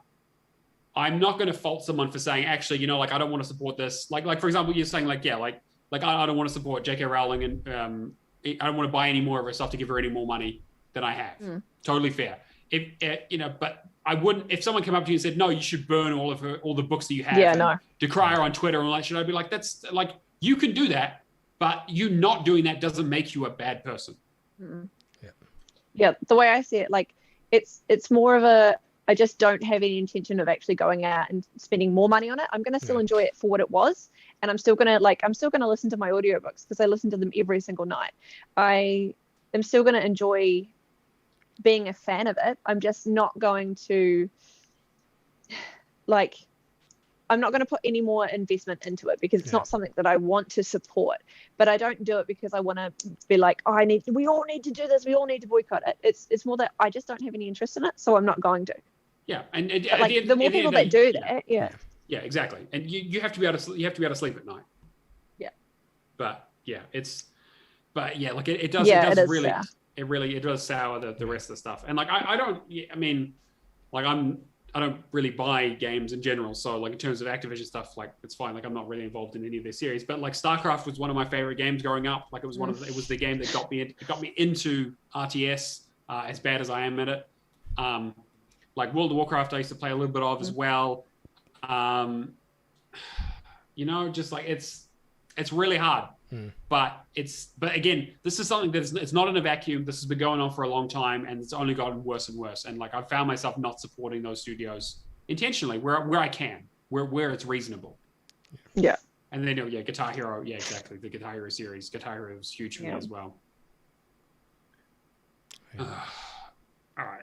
I'm not going to fault someone for saying, actually, you know, like, I don't want to support this. Like for example, you're saying like I don't want to support J.K. Rowling, and I don't want to buy any more of her stuff to give her any more money than I have. Totally fair. If you know, but I wouldn't. If someone came up to you and said, no, you should burn all the books that you have. Decry her on Twitter and all that shit, I'd be like, that's like, you can do that. But you not doing that doesn't make you a bad person. Yeah, the way I see it, like it's more of a, I just don't have any intention of actually going out and spending more money on it. I'm gonna still enjoy it for what it was, and I'm still gonna listen to my audiobooks because I listen to them every single night. I am still gonna enjoy being a fan of it. I'm just not going to I'm not going to put any more investment into it because it's not something that I want to support. But I don't do it because I want to be like, oh, we all need to do this. We all need to boycott it. It's more that I just don't have any interest in it, so I'm not going to. Yeah, and the more people that do that, yeah, exactly. And you have to be able to sleep at night. Yeah. But yeah, like it does sour the rest of the stuff. And like I don't really buy games in general, so like in terms of Activision stuff, like it's fine. Like I'm not really involved in any of their series, but like StarCraft was one of my favorite games growing up. Like it was the game that got me into RTS. As bad as I am at it, like World of Warcraft, I used to play a little bit of as well. Just like it's really hard. But again, this is something it's not in a vacuum. This has been going on for a long time, and it's only gotten worse and worse. And like I've found myself not supporting those studios intentionally where I can, where it's reasonable. Yeah. And then Guitar Hero, exactly, the Guitar Hero series. Guitar Hero was huge for me as well. All right.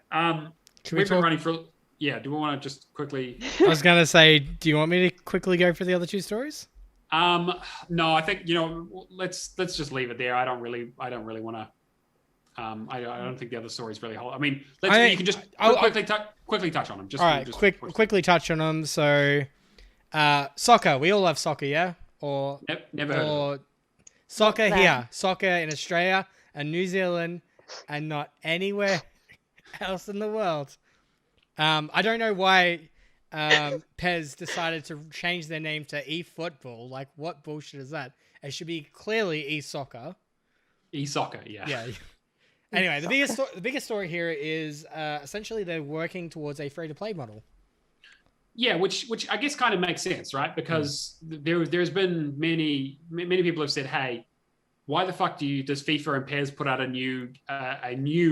We've been running for. Yeah. Do we want to just quickly? I was gonna say, do you want me to quickly go for the other two stories? No, I think let's just leave it there. I don't really want to. I don't think the other stories really hold. I mean, you can just quickly touch on them. Just, all right, quickly touch on them. So, soccer. We all love soccer, yeah? Or never heard of it. Soccer here, soccer in Australia and New Zealand, and not anywhere else in the world. I don't know why. PES decided to change their name to eFootball. Like, what bullshit is that? It should be clearly eSoccer. eSoccer, yeah. Yeah. Anyway, the biggest story here is essentially they're working towards a free-to-play model. Yeah, which I guess kind of makes sense, right? Because there's been many people have said, hey, why the fuck does FIFA and PES put out a new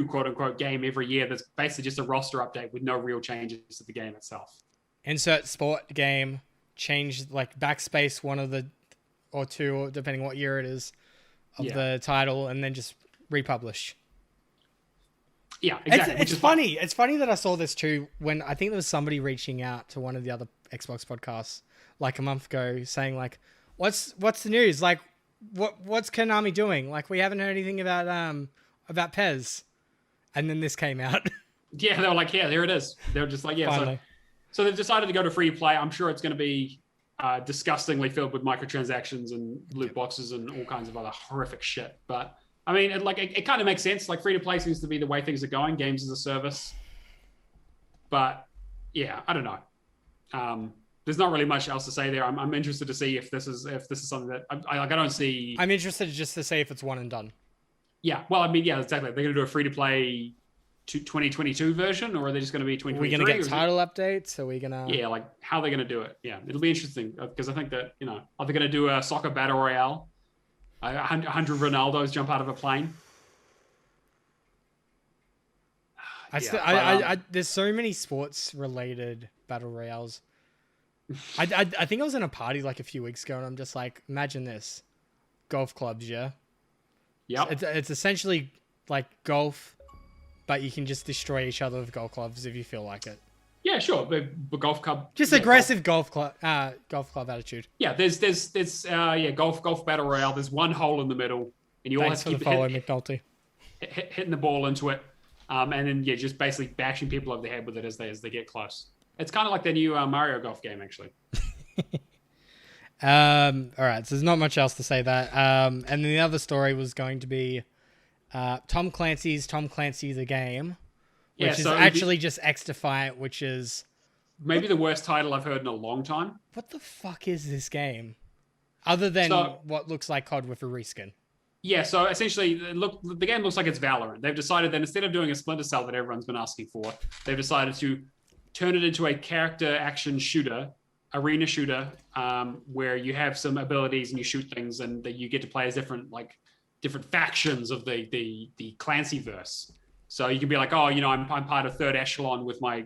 quote unquote game every year that's basically just a roster update with no real changes to the game itself? Insert sport game, change like backspace one of the or two, depending what year it is, of the title, and then just republish. Yeah, exactly. It's funny. It's funny that I saw this too when I think there was somebody reaching out to one of the other Xbox podcasts like a month ago saying like, what's the news? Like, what's Konami doing? Like, we haven't heard anything about PES. And then this came out. Yeah, they were like, yeah, there it is. They were just like, yeah. Finally. So they've decided to go to free play. I'm sure it's going to be disgustingly filled with microtransactions and loot boxes and all kinds of other horrific shit. But I mean, it kind of makes sense. Like free to play seems to be the way things are going. Games as a service. But yeah, I don't know. There's not really much else to say there. I'm interested to see if this is something that I don't see. I'm interested just to see if it's one and done. Yeah. Well, I mean, yeah, exactly. They're going to do a free to play 2022 version, or are they just going to be 2023? Are we going to get title updates? Are we going to... Yeah, like how are they going to do it? Yeah, it'll be interesting because I think that, are they going to do a soccer battle royale? 100 Ronaldos jump out of a plane? There's so many sports related battle royales. I think I was in a party like a few weeks ago and I'm just like, imagine this. Golf clubs, yeah? Yeah. It's essentially like golf, but you can just destroy each other with golf clubs if you feel like it. Yeah, sure. But golf club. Just aggressive golf club attitude. Yeah, there's golf battle royale. There's one hole in the middle, and you all have to keep McNulty. Hitting the ball into it, and then just basically bashing people over the head with it as they get close. It's kind of like the new Mario Golf game, actually. All right, so there's not much else to say that. And then the other story was going to be Tom Clancy's the Game, which is actually just X-Defiant, which is... Maybe the worst title I've heard in a long time. What the fuck is this game? Other than what looks like COD with a reskin. Yeah, so essentially, the game looks like it's Valorant. They've decided that instead of doing a Splinter Cell that everyone's been asking for, they've decided to turn it into a character action shooter, arena shooter, where you have some abilities and you shoot things, and that you get to play as different factions of the Clancyverse. So you can be like, oh, I'm part of third echelon with my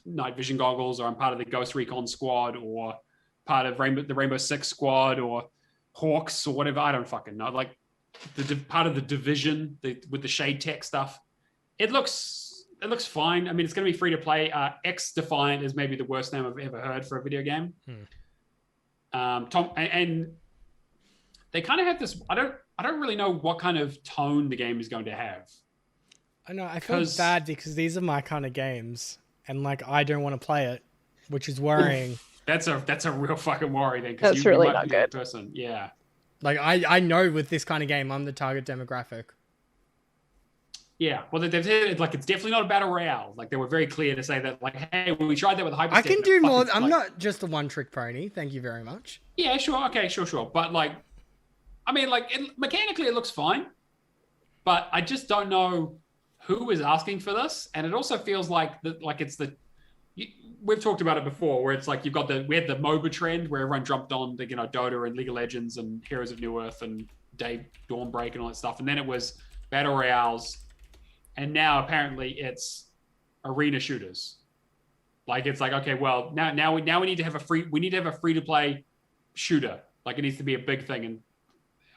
night vision goggles, or I'm part of the Ghost Recon squad, or part of the Rainbow Six squad, or Hawks, or whatever. I don't fucking know. Like part of the division with the shade tech stuff. It looks fine. I mean, it's going to be free to play. X Defiant is maybe the worst name I've ever heard for a video game. And they kind of have this. I don't really know what kind of tone the game is going to have. I know. I feel bad because these are my kind of games, and like I don't want to play it, which is worrying. That's a real fucking worry then. That's really not good. Person. Yeah. Like I know with this kind of game, I'm the target demographic. Yeah, well, they've said it's definitely not a battle royale. Like they were very clear to say that, like, hey, we tried that with Hyper. I can do more. I'm not just a one-trick pony. Thank you very much. Yeah, sure. Okay, sure. But like, I mean, like mechanically, it looks fine, but I just don't know who is asking for this, and it also feels like we've talked about it before, where it's like we had the MOBA trend where everyone jumped on the Dota and League of Legends and Heroes of New Earth and Dawnbreak and all that stuff, and then it was battle royales. And now apparently it's arena shooters. Like it's like, okay, well now we need to have a free to play shooter. Like it needs to be a big thing. And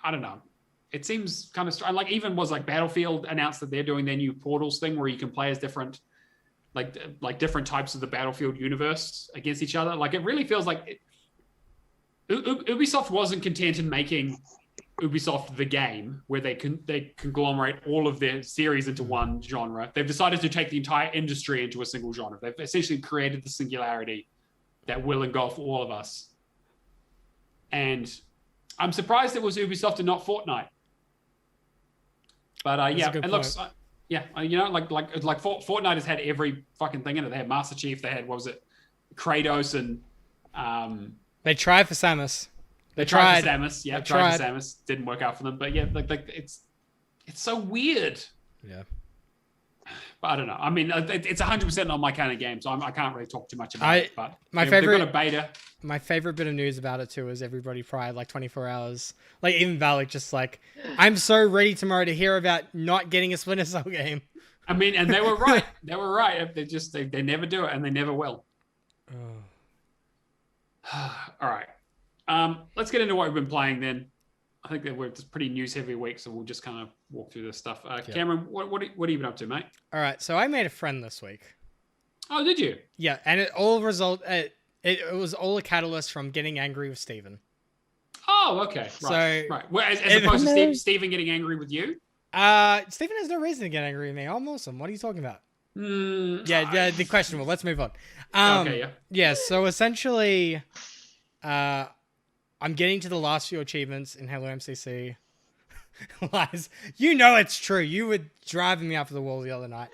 I don't know. It seems kind of strange. Like even was like Battlefield announced that they're doing their new Portals thing where you can play as different different types of the Battlefield universe against each other. Like it really feels like Ubisoft wasn't content in making Ubisoft the game where they conglomerate all of their series into one genre. They've decided to take the entire industry into a single genre. They've essentially created the singularity that will engulf all of us. And I'm surprised it was Ubisoft and not Fortnite. But yeah, it looks like Fortnite has had every fucking thing in it. They had Master Chief. They had Kratos and they tried for Samus. They tried for Samus. Yeah, tried for Samus. Didn't work out for them. But yeah, like it's so weird. Yeah. But I don't know. I mean, it's 100% not my kind of game, so I can't really talk too much about it. But they've got a beta. My favorite bit of news about it too is everybody prior 24 hours. Like even Valak just like, I'm so ready tomorrow to hear about not getting a Splinter Cell game. I mean, and they were right. They were right. They never do it, and they never will. Oh. All right. Let's get into what we've been playing then. I think that it's a pretty news-heavy week, so we'll just kind of walk through this stuff. Cameron, what have you been up to, mate? All right, so I made a friend this week. Oh, did you? Yeah, and it was all a catalyst from getting angry with Steven. Oh, okay. Right. Well, as opposed to Steven getting angry with you? Steven has no reason to get angry with me. I'm awesome. What are you talking about? Yeah, the questionable. Let's move on. Okay, yeah. Yeah, so essentially, I'm getting to the last few achievements in Halo MCC. Lies. You know it's true. You were driving me up the wall the other night.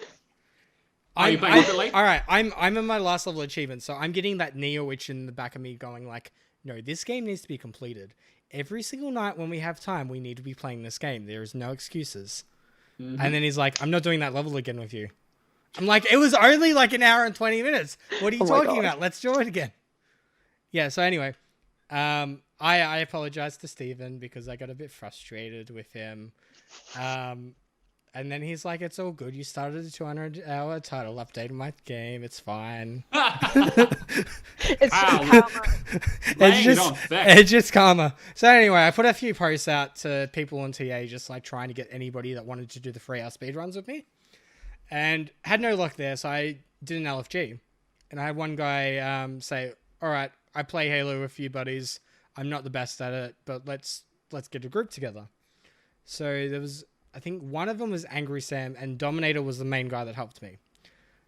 Are you playing it late? All right, I'm in my last level achievement, so I'm getting that Neo itch in the back of me going like, no, this game needs to be completed. Every single night when we have time, we need to be playing this game. There is no excuses. Mm-hmm. And then he's like, I'm not doing that level again with you. I'm like, it was only like an hour and 20 minutes. What are you talking about? Let's do it again. Yeah, so anyway, I apologize to Steven because I got a bit frustrated with him. And then he's like, it's all good. You started a 200-hour title update in my game. It's fine. It's karma. It's just karma. So anyway, I put a few posts out to people on TA just like trying to get anybody that wanted to do the 3-hour speedruns with me. And had no luck there, so I did an LFG. And I had one guy say, all right, I play Halo with a few buddies. I'm not the best at it, but let's get a group together. So there was, I think one of them was Angry Sam, and Dominator was the main guy that helped me.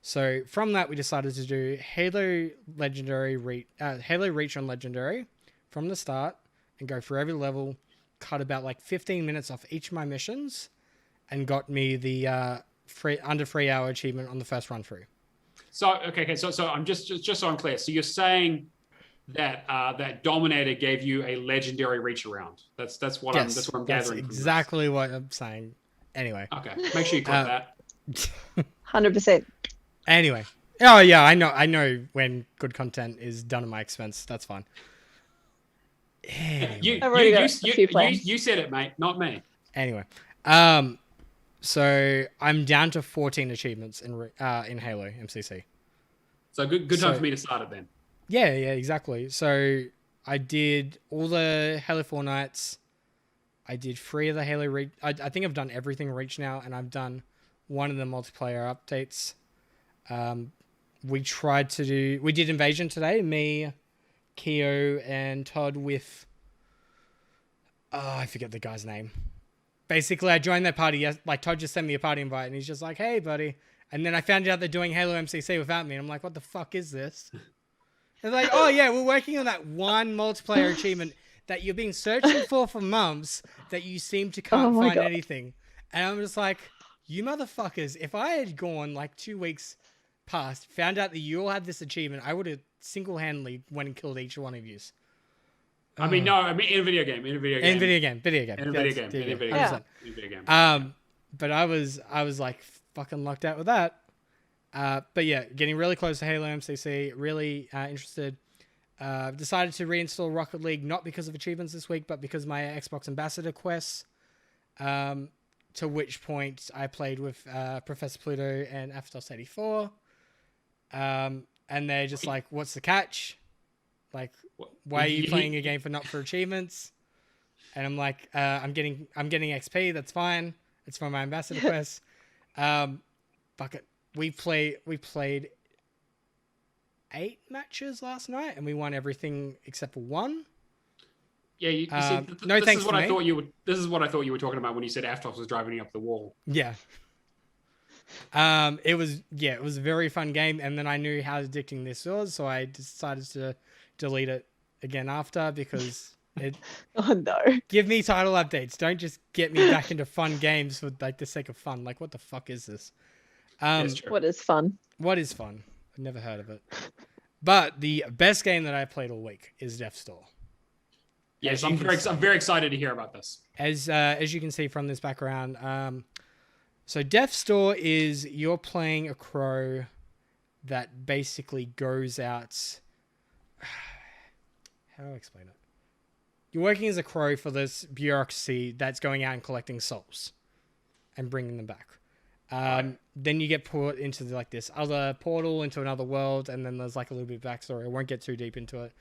So from that, we decided to do Halo Reach on Legendary from the start and go through every level, cut about like 15 minutes off each of my missions, and got me the under 3-hour achievement on the first run through. So okay, so I'm just so I'm clear. So you're saying that that Dominator gave you a legendary reach around. That's what I'm gathering. That's exactly what I'm saying. Anyway. Okay. Make sure you clip that. 100%. Anyway. Oh yeah, I know when good content is done at my expense. That's fine. Anyway. You said it, mate, not me. Anyway. So I'm down to 14 achievements in Halo MCC. So good time for me to start it then. Yeah, exactly. So I did all the Halo 4 nights. I did 3 of the Halo Reach. I think I've done everything Reach now, and I've done one of the multiplayer updates. We did Invasion today. Me, Keo, and Todd with... I forget the guy's name. Basically, I joined their party. Like, Todd just sent me a party invite, and he's just like, hey, buddy. And then I found out they're doing Halo MCC without me, and I'm like, what the fuck is this? They're like, oh, yeah, we're working on that one multiplayer achievement that you've been searching for months that you seem to can't find anything. And I'm just like, you motherfuckers, if I had gone like 2 weeks past, found out that you all had this achievement, I would have single-handedly went and killed each one of you. I mean, in a video game. But I was like fucking locked out with that. But yeah, getting really close to Halo MCC, really interested. Decided to reinstall Rocket League, not because of achievements this week, but because of my Xbox Ambassador quests. To which point I played with Professor Pluto and Aftos84. And they're just like, what's the catch? Like, why are you playing a game not for achievements? And I'm like, I'm getting XP. That's fine. It's from my Ambassador quest. Fuck it. We played 8 matches last night, and we won everything except for 1. Yeah, you see, this is what I thought you were talking about when you said Aftos was driving you up the wall. Yeah. It was a very fun game, and then I knew how addicting this was, so I decided to delete it again after, because it Oh no. give me title updates. Don't just get me back into fun games for like the sake of fun. Like, what the fuck is this? What is fun? What is fun? I've never heard of it. But the best game that I played all week is Death's Door. Yes, I'm very excited to hear about this. As you can see from this background, so Death's Door is you're playing a crow that basically goes out. How do I explain it? You're working as a crow for this bureaucracy that's going out and collecting souls and bringing them back. Then you get put into this other portal into another world, and then there's like a little bit of backstory. I won't get too deep into it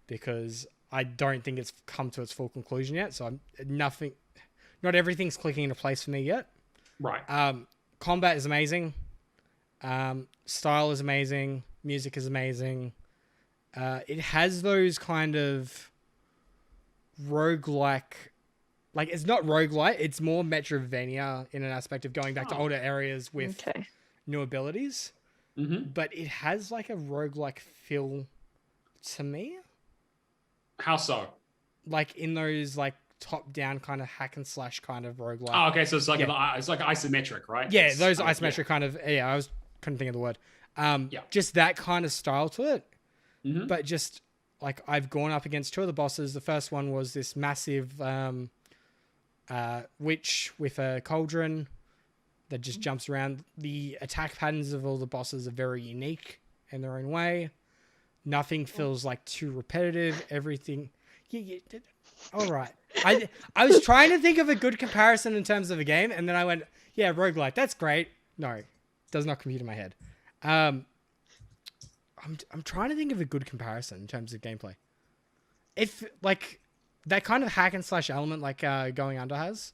because I don't think it's come to its full conclusion yet. So not everything's clicking into place for me yet. Right. Combat is amazing. Style is amazing. Music is amazing. It has those kind of roguelike, like, it's not roguelite, it's more Metroidvania in an aspect of going back to older areas with new abilities. Mm-hmm. But it has like a roguelike feel to me. How so? Like in those like top-down kind of hack and slash kind of roguelike. Oh, okay, so it's like it's like isometric, right? Yeah, those isometric kind of. Yeah, couldn't think of the word. Just that kind of style to it. Mm-hmm. But just like I've gone up against 2 of the bosses. The first one was this massive witch with a cauldron that just jumps around. The attack patterns of all the bosses are very unique in their own way. Nothing feels like too repetitive. Everything. All right. I was trying to think of a good comparison in terms of a game, and then I went, yeah, roguelike. That's great. No, it does not compute in my head. I'm trying to think of a good comparison in terms of gameplay. If like that kind of hack and slash element, like Going Under has.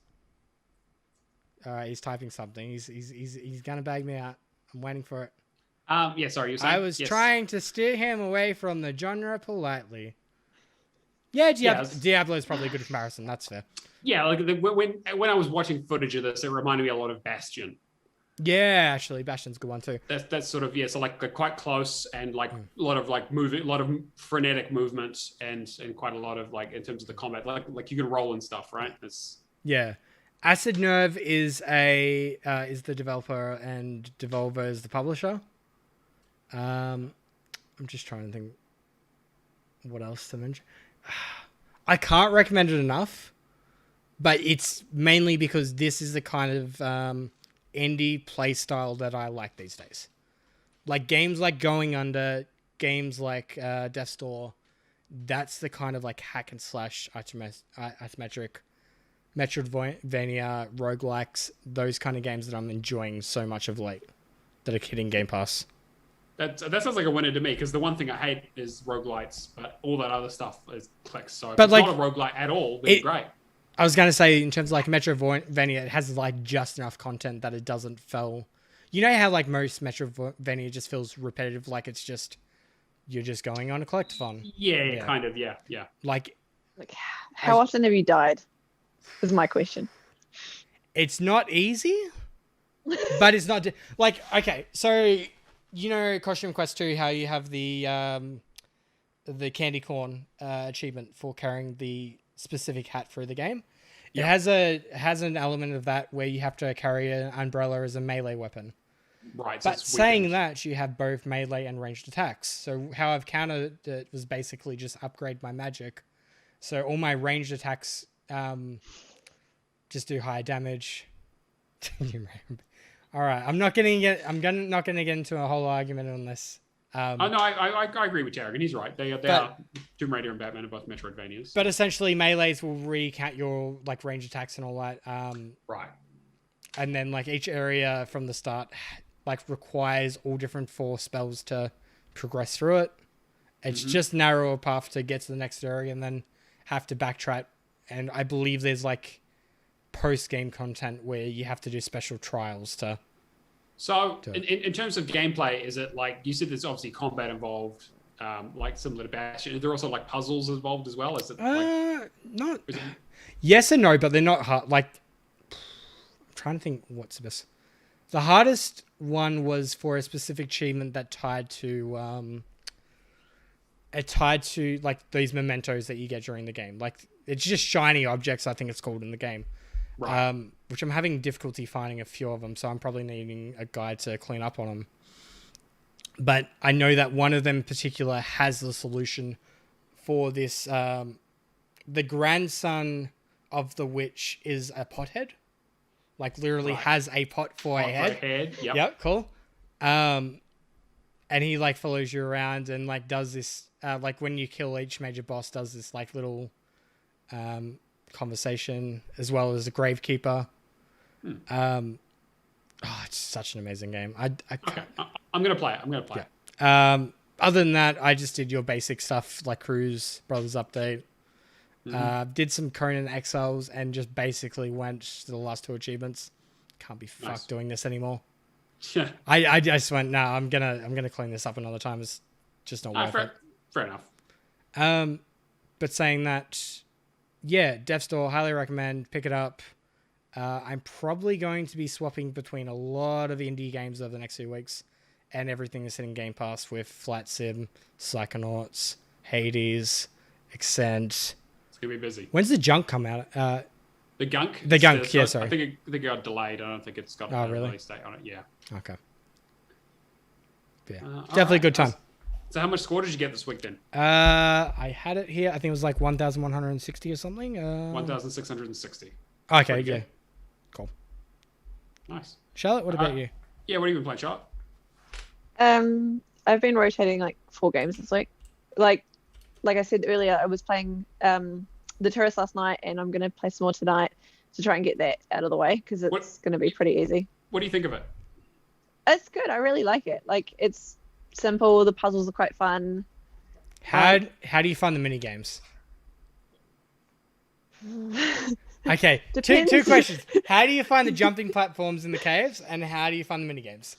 He's typing something. He's gonna bag me out. I'm waiting for it. Yeah, sorry, you saying? I was trying to steer him away from the genre politely. Yeah, Diablo is probably a good comparison. That's fair. Yeah, like when I was watching footage of this, it reminded me a lot of Bastion. Yeah, actually, Bastion's a good one too. That's sort of so like they're quite close and like a lot of like moving, a lot of frenetic movements and quite a lot of like in terms of the combat, like you can roll and stuff, right? Yeah. Acid Nerve is is the developer and Devolver is the publisher. I'm just trying to think what else to mention. I can't recommend it enough, but it's mainly because this is the kind of indie play style that I like these days. Like games like Going Under, games like Death's Door, that's the kind of like hack and slash isometric Metroidvania, roguelikes, those kind of games that I'm enjoying so much of late that are hitting Game Pass. That sounds like a winner to me, because the one thing I hate is roguelites, but all that other stuff is clicks. So if But, it's like, not a roguelite at all, then great. I was going to say, in terms of like Metroidvania, it has like just enough content that it doesn't feel... You know how like most Metroidvania just feels repetitive, like it's just... You're just going on a collectathon. Yeah, kind of, yeah. Like how often have you died? Is my question. It's not easy, but it's not... Like, okay, so... You know, Costume Quest 2, how you have the candy corn achievement for carrying the specific hat through the game. It has an element of that where you have to carry an umbrella as a melee weapon. Right. But saying that, you have both melee and ranged attacks. So how I've countered it was basically just upgrade my magic. So all my ranged attacks just do higher damage. All right, I'm not going to get into a whole argument on this. I agree with Jarek, and he's right. They are Tomb Raider and Batman are both Metroidvanias. But essentially, melees will recount your like range attacks and all that. Right. And then like each area from the start, like requires all different 4 spells to progress through it. It's just narrow a path to get to the next area, and then have to backtrack. And I believe there's like post-game content where you have to do special trials to... So, in terms of gameplay, is it like... You said there's obviously combat involved, like similar to Bastion. Are there also like puzzles involved as well? Is it like... Not... Yes and no, but they're not hard. Like... I'm trying to think what's this. The hardest one was for a specific achievement that tied to... like these mementos that you get during the game. Like, it's just shiny objects, I think it's called in the game. Right. Which I'm having difficulty finding a few of them, so I'm probably needing a guide to clean up on them. But I know that one of them in particular has the solution for this. The grandson of the witch is a pothead. Like, literally has a pot for a head. Yep, cool. And he, like, follows you around and, like, does this... like, when you kill each major boss, does this, like, little... conversation, as well as the Gravekeeper. It's such an amazing game. Okay, I'm gonna play it. Other than that, I just did your basic stuff like Cruise Brothers update. Did some Conan Exiles and just basically went to the last 2 achievements. Can't be fucked doing this anymore. Yeah. I just went, I'm gonna clean this up another time. It's just not worth it. Fair enough. But saying that, yeah, Death Store, highly recommend. Pick it up. I'm probably going to be swapping between a lot of indie games over the next few weeks, and everything is hitting Game Pass with Flat Sim, Psychonauts, Hades, Ascent. It's gonna be busy. When's the Junk come out? The Gunk? The Gunk, yeah, sorry. I think it got delayed. I don't think it's got a release date on it. Yeah. Okay. Yeah, definitely a good time. So how much score did you get this week then? I had it here. I think it was like 1,160 or something. 1,660. Okay, yeah. Cool. Nice. Charlotte, what about you? Yeah, what have you been playing, Charlotte? I've been rotating like 4 games this week. Like I said earlier, I was playing The Tourist last night, and I'm gonna play some more tonight to try and get that out of the way because it's gonna be pretty easy. What do you think of it? It's good. I really like it. Like, it's simple. The puzzles are quite fun. How do you find the mini games? Okay, two questions. How do you find the jumping platforms in the caves, and how do you find the mini games?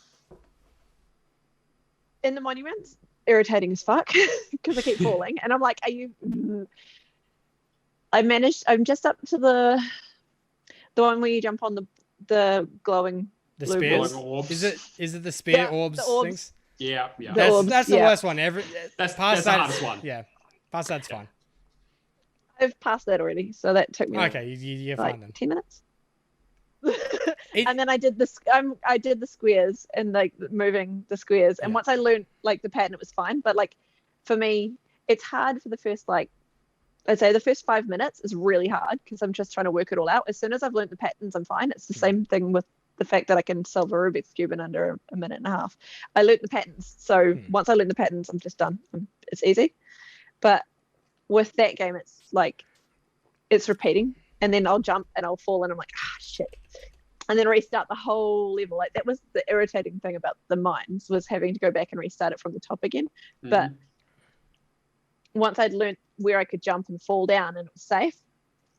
In the monuments, irritating as fuck because I keep falling, and I'm like, "Are you?" I'm just up to the one where you jump on the glowing. The blue spears? balls. Is it the spear orbs things? Yeah. That's the worst one. That's the hardest one. Yeah, past that's fine. I've passed that already, so that took me you're like fine then. 10 minutes. And then I did the squares and like moving the squares, and once I learned like the pattern, it was fine. But like for me, it's hard for the first I'd say the first 5 minutes is really hard because I'm just trying to work it all out. As soon as I've learned the patterns, I'm fine. It's the same thing with the fact that I can solve a Rubik's Cube in under a minute and a half. I learned the patterns. So once I learn the patterns, I'm just done. It's easy. But with that game, it's like, it's repeating and then I'll jump and I'll fall and I'm like, shit. And then restart the whole level. Like that was the irritating thing about the mines, was having to go back and restart it from the top again. But once I'd learned where I could jump and fall down and it was safe,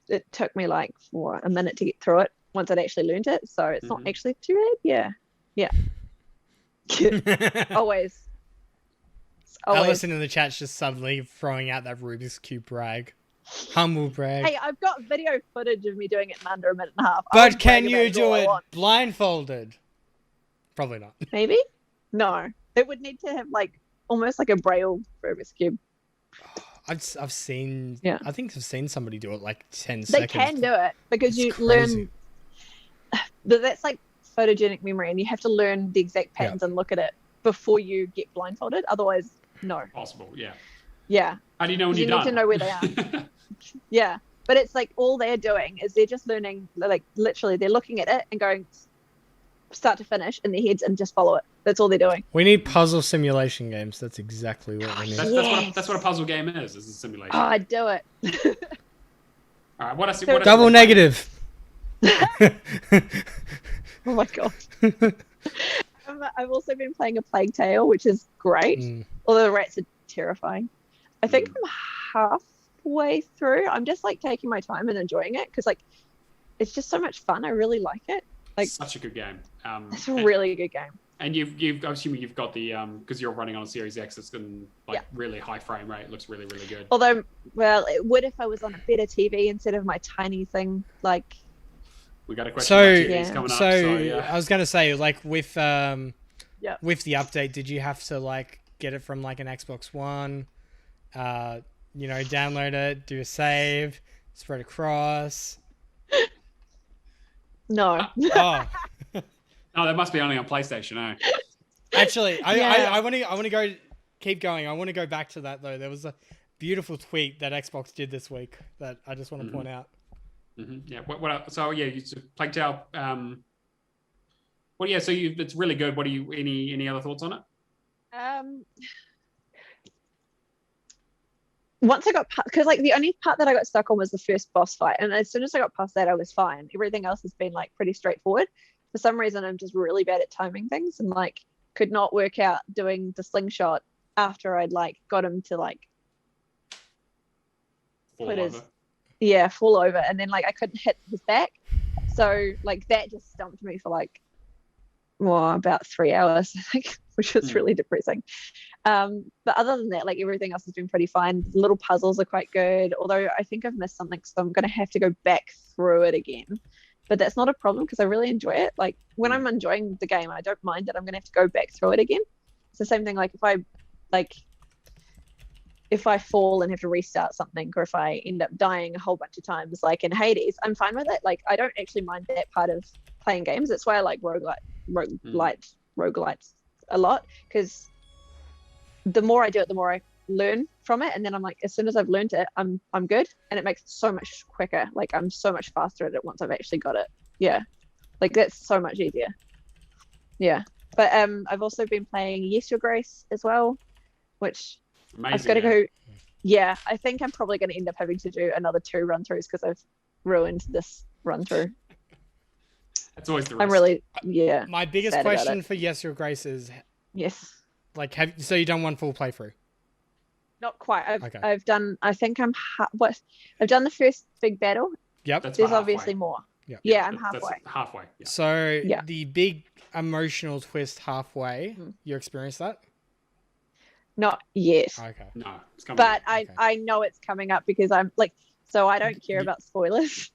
it took me like for a minute to get through it once I'd actually learned it. So it's not actually too bad. Yeah. Always. Alison in the chat's just suddenly throwing out that Rubik's Cube brag. Humble brag. Hey, I've got video footage of me doing it in under a minute and a half. But can you do it blindfolded? Probably not. Maybe? No. It would need to have like almost like a braille Rubik's Cube. I've seen. Yeah. I think I've seen somebody do it like 10 They seconds. can do it because you learn. But that's like photogenic memory, and you have to learn the exact patterns and look at it before you get blindfolded. Otherwise, no. Possible, yeah. Yeah. How do you know when you're done? You need to know where they are. Yeah, but it's like all they're doing is they're just learning, like literally they're looking at it and going start to finish in their heads and just follow it. That's all they're doing. We need puzzle simulation games. That's exactly what we need. That's what a puzzle game is a simulation. Oh, I'd do it. All right, what else? Double negative. Oh my god. I've also been playing A Plague Tale, which is great. Although the rats are terrifying. I think I'm halfway through. I'm just like taking my time and enjoying it because like it's just so much fun. I really like it. Like such a good game. It's a really good game. And you've I'm assuming you've got the because you're running on a Series X, it's in like really high frame rate. It looks really, really good. Although, well, it would if I was on a better TV instead of my tiny thing. Like, we got a question about TVs coming up. So yeah. I was gonna say, like with the update, did you have to like get it from like an Xbox One? Download it, do a save, spread across. No. Oh, that must be only on PlayStation, eh? Actually, I want to keep going. I want to go back to that though. There was a beautiful tweet that Xbox did this week that I just want to point out. Yeah. What? So yeah, you Plague Tale. Well, yeah. So it's really good. What do you? Any other thoughts on it? Once I got, because like the only part that I got stuck on was the first boss fight, and as soon as I got past that, I was fine. Everything else has been like pretty straightforward. For some reason, I'm just really bad at timing things, and like could not work out doing the slingshot after I'd like got him to like fall over, and then like I couldn't hit his back, so like that just stumped me for like about 3 hours, I think, which was really depressing. But other than that, like everything else has been pretty fine. The little puzzles are quite good, although I think I've missed something, so I'm going to have to go back through it again. But that's not a problem because I really enjoy it. Like when I'm enjoying the game, I don't mind that I'm going to have to go back through it again. It's the same thing. Like if I fall and have to restart something, or if I end up dying a whole bunch of times, like in Hades, I'm fine with it. Like I don't actually mind that part of playing games. That's why I like roguelites a lot, because the more I do it, the more I learn from it, and then I'm like, as soon as I've learned it, I'm good, and it makes it so much quicker. Like I'm so much faster at it once I've actually got it. Yeah, like that's so much easier. Yeah, but I've also been playing Yes Your Grace as well, which amazing, I've got to go. Yeah, I think I'm probably going to end up having to do another 2 run-throughs because I've ruined this run-through. That's always the risk. I'm really My biggest question for Yes Your Grace is like so you've done one full playthrough? Not quite. I've done. I think I'm. I've done the first big battle. Yep. There's obviously more. Yep. Yeah, I'm halfway. That's halfway. Yeah. So the big emotional twist halfway. You experienced that? Not yet. Okay. No, it's coming. But I know it's coming up because I'm like, so I don't care about spoilers.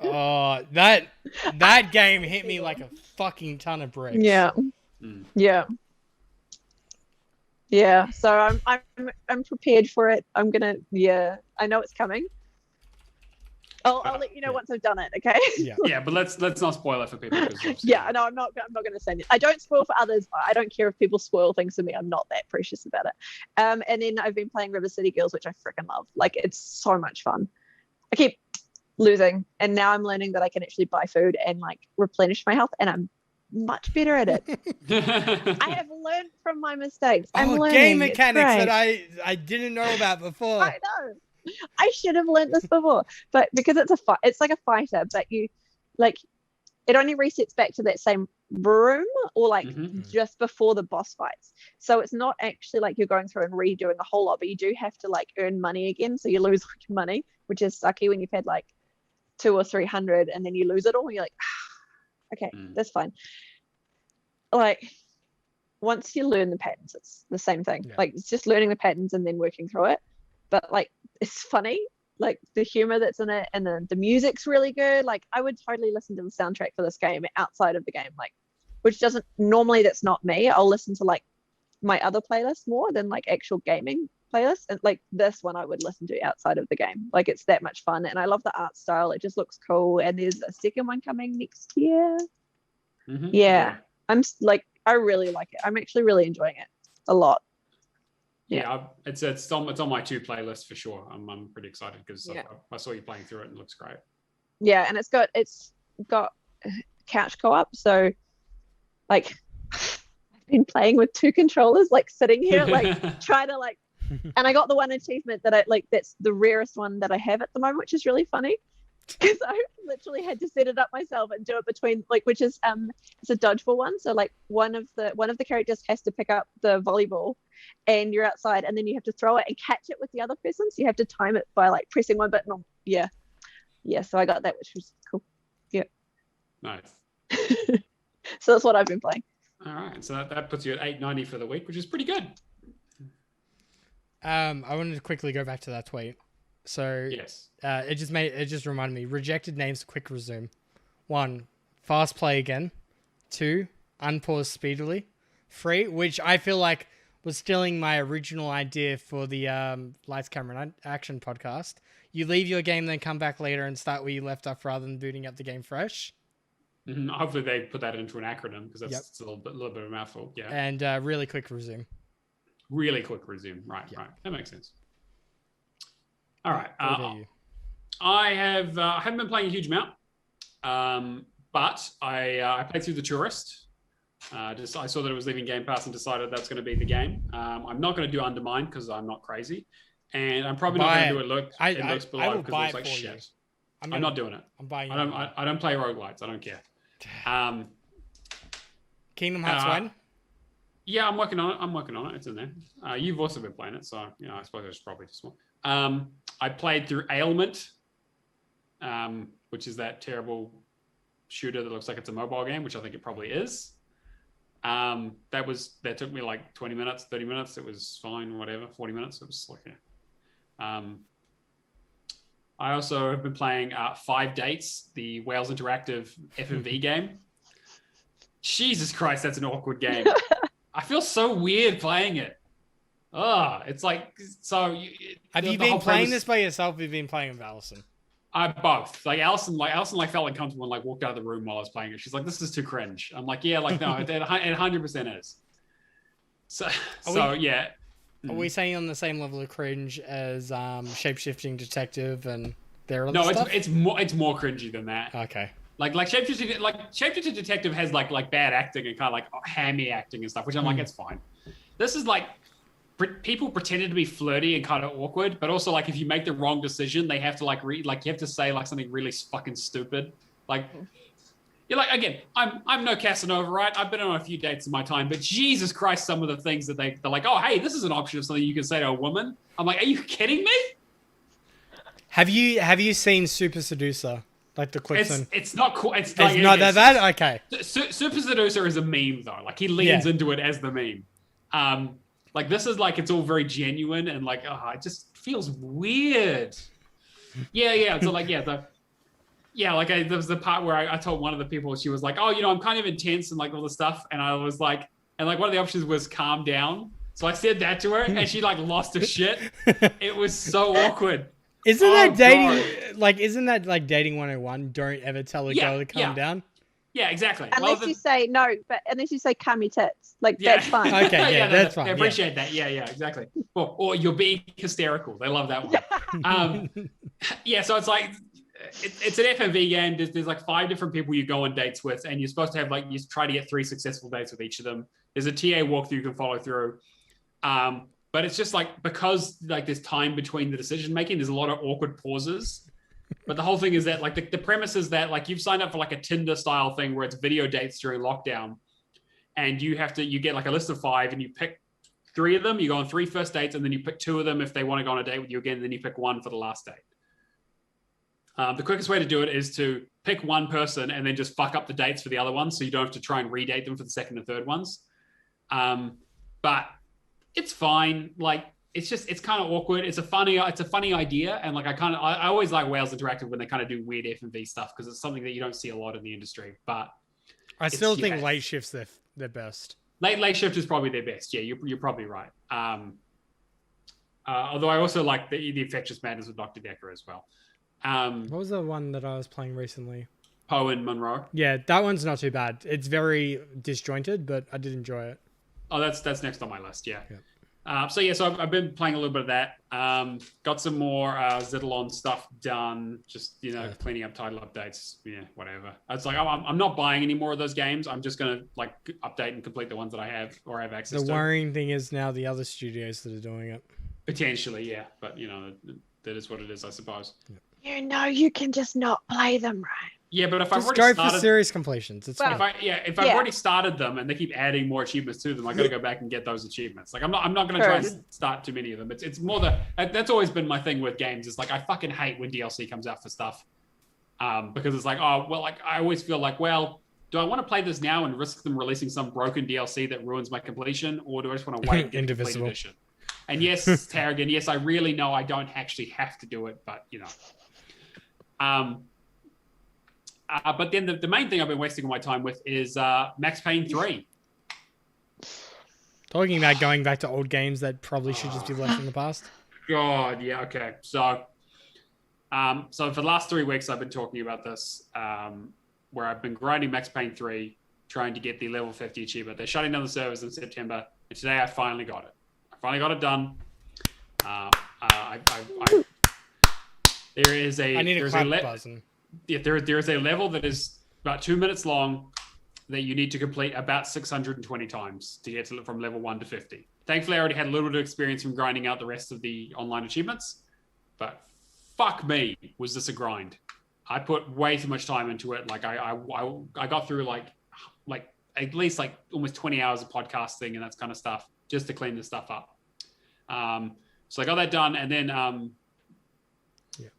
Oh, that game hit me like a fucking ton of bricks. Yeah. Yeah. So I'm prepared for it. I'm gonna. Yeah. I know it's coming. I'll let you know once I've done it. Okay. Yeah, but let's not spoil it for people. Yeah. No, I'm not gonna say it. I don't spoil for others. I don't care if people spoil things for me. I'm not that precious about it. And then I've been playing River City Girls, which I freaking love. Like it's so much fun. I keep losing, and now I'm learning that I can actually buy food and like replenish my health, and I'm much better at it. I have learned from my mistakes. I'm learning. Game mechanics that I didn't know about before. I know. I should have learned this before, but because it's like a fighter, but you like it only resets back to that same room or like just before the boss fights. So it's not actually like you're going through and redoing a whole lot, but you do have to like earn money again. So you lose like money, which is sucky when you've had like 200 or 300 and then you lose it all. And you're like, okay, that's fine. Like once you learn the patterns, it's the same thing. Like it's just learning the patterns and then working through it. But like it's funny. Like the humor that's in it and the music's really good. Like I would totally listen to the soundtrack for this game outside of the game, like which doesn't normally, that's not me. I'll listen to like my other playlists more than like actual gaming playlists, and like this one I would listen to outside of the game. Like it's that much fun, and I love the art style. It just looks cool, and there's a second one coming next year. I'm like, I really like it. I'm actually really enjoying it a lot. It's on my 2 playlists for sure. I'm pretty excited because I saw you playing through it and it looks great. Yeah, and it's got couch co-op, so like I've been playing with 2 controllers, like sitting here, like trying to like, and I got the one achievement that I like. That's the rarest one that I have at the moment, which is really funny because I literally had to set it up myself and do it between like, which is it's a dodgeball one. So like one of the characters has to pick up the volleyball, and you're outside, and then you have to throw it and catch it with the other person. So you have to time it by like pressing one button on. Yeah. So I got that, which was cool. Yeah. Nice. So that's what I've been playing. All right. So that puts you at 890 for the week, which is pretty good. I wanted to quickly go back to that tweet. So yes, it just reminded me. Rejected names, quick resume. 1, fast play again. 2, unpause speedily. 3, which I feel like was stealing my original idea for the Lights, Camera, Action podcast. You leave your game, then come back later and start where you left off rather than booting up the game fresh. Hopefully they put that into an acronym because that's a little bit of a mouthful. Yeah. And really quick resume. Really quick resume. Right. That makes sense. All right. I haven't been playing a huge amount, but I played through The Tourist. I saw that it was leaving Game Pass and decided that's going to be the game. I'm not going to do Undermine because I'm not crazy, and I'm probably not going to do It Looks Below because it looks like shit. I'm not doing it. I'm buying. I don't play roguelites. I don't care. Kingdom Hearts 1. Yeah, I'm working on it. It's in there. You've also been playing it, so I suppose it's probably too small. I played through Ailment, which is that terrible shooter that looks like it's a mobile game, which I think it probably is. That took me like 20 minutes, 30 minutes. It was fine, whatever, 40 minutes. It was like, I also have been playing 5 Dates, the Wales Interactive FMV game. Jesus Christ, that's an awkward game. I feel so weird playing it. It's like, so. Have you been playing this by yourself? Or have you been playing with Allison? Both. Like Allison felt uncomfortable and like walked out of the room while I was playing it. She's like, "This is too cringe." I'm like, "Yeah, like no, it 100% is." Yeah. Are we saying on the same level of cringe as Shapeshifting Detective and their other stuff? No, it's more cringy than that. Okay. Like Shapeshifting Detective has like bad acting and kind of like hammy acting and stuff, which I'm like, it's fine. This is like people pretended to be flirty and kind of awkward, but also like if you make the wrong decision, they have to you have to say like something really fucking stupid. Like you're like, again, I'm no Casanova, right? I've been on a few dates in my time, but Jesus Christ, some of the things that they're like, oh hey, this is an option of something you can say to a woman. I'm like, are you kidding me? Have you seen Super Seducer? Like the clips it's not cool. It's not that okay. Super Seducer is a meme though. Like he leans into it as the meme. Like this is like it's all very genuine and like it just feels weird. Yeah. So like there was the part where I told one of the people, she was like, oh, I'm kind of intense and like all the stuff, and I was like, and like one of the options was calm down. So I said that to her, and she like lost her shit. It was so awkward. Isn't that dating? Like, isn't that like dating 101? Don't ever tell a girl to calm down. Yeah, exactly. Unless you say no, but unless you say calm your tits, like that's fine. Okay, that's fine. They appreciate that. Yeah, exactly. Or you're being hysterical. They love that one. So it's like it's an FMV game. There's like 5 different people you go on dates with, and you're supposed to have like you try to get 3 successful dates with each of them. There's a TA walkthrough you can follow through. but it's just like, because like there's time between the decision making, there's a lot of awkward pauses. But the whole thing is that like the premise is that like you've signed up for like a Tinder style thing where it's video dates during lockdown, and you get like a list of 5 and you pick 3 of them. You go on 3 first dates, and then you pick 2 of them if they want to go on a date with you again. And then you pick 1 for the last date. The quickest way to do it is to pick 1 person and then just fuck up the dates for the other ones, so you don't have to try and redate them for the second and third ones. But it's fine. Like it's kind of awkward. It's a funny idea, and like I always like Wales Interactive when they kind of do weird F&V stuff, because it's something that you don't see a lot in the industry. But I still think late shifts their best. Late shift is probably their best. Yeah, you're probably right. Although I also like the Infectious Madness with Dr. Decker as well. What was the one that I was playing recently? Poe and Monroe. Yeah, that one's not too bad. It's very disjointed, but I did enjoy it. Oh, that's next on my list. Yeah. So I've been playing a little bit of that. Got some more Zidalon stuff done. Just cleaning up title updates. Yeah, whatever. It's like I'm not buying any more of those games. I'm just gonna like update and complete the ones that I have or have access to. The worrying thing is now the other studios that are doing it. Potentially, yeah, but that is what it is, I suppose. Yeah. You can just not play them, right? Yeah, but if I've already started... for series completions. It's fine. If I've already started them and they keep adding more achievements to them, I got to go back and get those achievements. Like I'm not going to try and start too many of them. It's more that's always been my thing with games. It's like I fucking hate when DLC comes out for stuff, because it's like, oh well, like I always feel like, well, do I want to play this now and risk them releasing some broken DLC that ruins my completion, or do I just want to wait and get the complete edition? And yes, Tarragon, yes, I really know I don't actually have to do it, but but then the main thing I've been wasting all my time with is Max Payne 3. Talking about going back to old games that probably should just be left in the past. God, yeah, okay. So for the last 3 weeks, I've been talking about this, where I've been grinding Max Payne 3, trying to get the level 50 achievement. They're shutting down the servers in September, and today I finally got it. I finally got it done. There is a... I need a clap button. Yeah, there is a level that is about 2 minutes long that you need to complete about 620 times to get from level 1 to 50. Thankfully, I already had a little bit of experience from grinding out the rest of the online achievements, but fuck me, was this a grind. I put way too much time into it. Like I got through like at least like almost 20 hours of podcasting and that kind of stuff just to clean this stuff up. So I got that done, and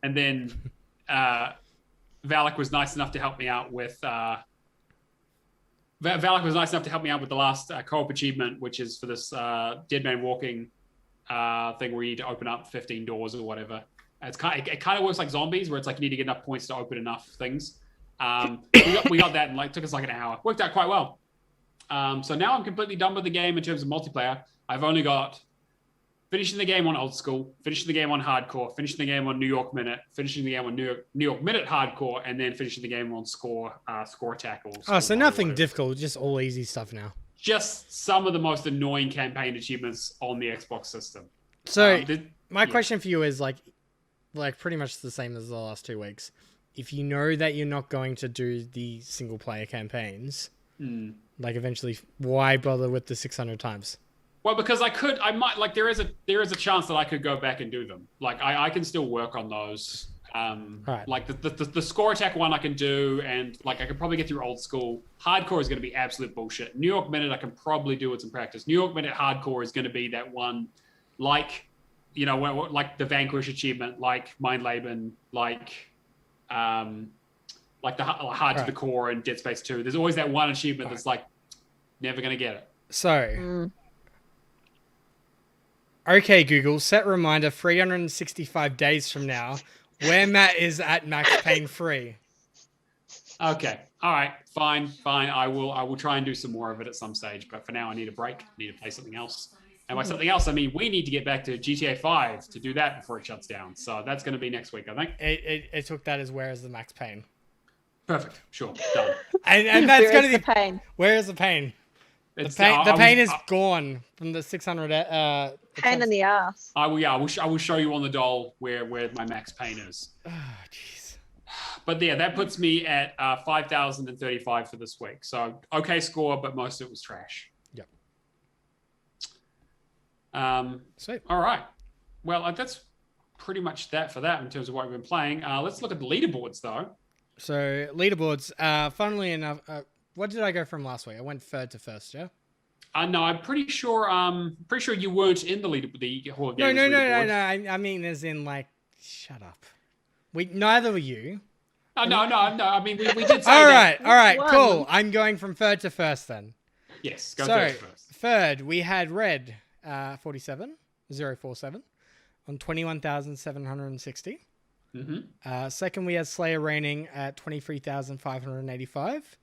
then Valak was nice enough to help me out with the last co-op achievement, which is for this Dead Man Walking thing where you need to open up 15 doors or whatever. It kind of works like zombies, where it's like you need to get enough points to open enough things. We got that, and like took us like an hour. Worked out quite well. So now I'm completely done with the game in terms of multiplayer. I've only got finishing the game on old school, finishing the game on hardcore, finishing the game on New York Minute, finishing the game on New York Minute hardcore, and then finishing the game on score tackle. So nothing difficult, just all easy stuff now. Just some of the most annoying campaign achievements on the Xbox system. So my question for you is like pretty much the same as the last 2 weeks. If you know that you're not going to do the single player campaigns, like eventually, why bother with the 600 times? Well, because I might, like, there is a chance that I could go back and do them. Like, I can still work on those. Right. Like the score attack one I can do, and like I could probably get through old school. Hardcore is going to be absolute bullshit. New York Minute I can probably do with some practice. New York Minute hardcore is going to be that one, like, like the Vanquish achievement, like Mind Laben, like the hard to the core and Dead Space 2. There's always that one achievement that's like never going to get it. So. Okay, Google, set reminder 365 days from now where Matt is at Max Payne 3. Okay. All right. Fine. I will try and do some more of it at some stage, but for now I need a break. I need to play something else. And by something else, I mean we need to get back to GTA 5 to do that before it shuts down. So that's going to be next week, I think. It took that as where is the Max Payne. Perfect. Sure. Done. and that's going to be the pain. Where is the pain? The pain is gone from the 600. Pain in the ass. I will show you on the doll where my Max Payne is. Oh, jeez. But yeah, that puts me at 5,035 for this week. So okay score, but most of it was trash. Yep. Sweet. All right. Well, that's pretty much that for that in terms of what we've been playing. Let's look at the leaderboards, though. So leaderboards. Funnily enough, what did I go from last week? I went third to first. Yeah. No, I'm pretty sure you weren't in the Hall of No. Games leaderboard. I mean, as in like, shut up. Neither were you. Oh, no. I mean, we did say All that. right, cool. I'm going from third to first then. Yes, go third to first. Third, we had Red 47047 on 21,760. Second, we had Slayer reigning at 23,585.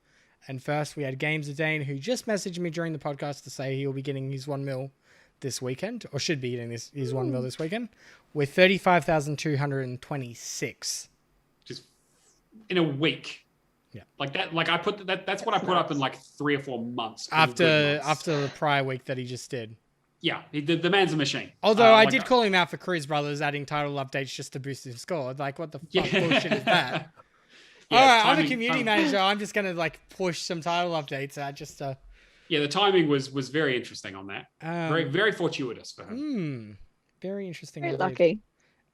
And first, we had Games of Dane, who just messaged me during the podcast to say he will be getting his 1 mil this weekend, or should be getting his 1 mil this weekend, with 35,226. Just in a week. Yeah. Like that. Like I put that. That's what I put up in like 3 or 4 months. After the prior week that he just did. Yeah, the man's a machine. Although I did call him out for Cruz Brothers adding title updates just to boost his score. Like, what the fuck bullshit is that? Yeah, all right, timing, I'm a community manager. I'm just gonna like push some title updates out just to. Yeah, the timing was very interesting on that. Very fortuitous for him. Very interesting. Very lucky.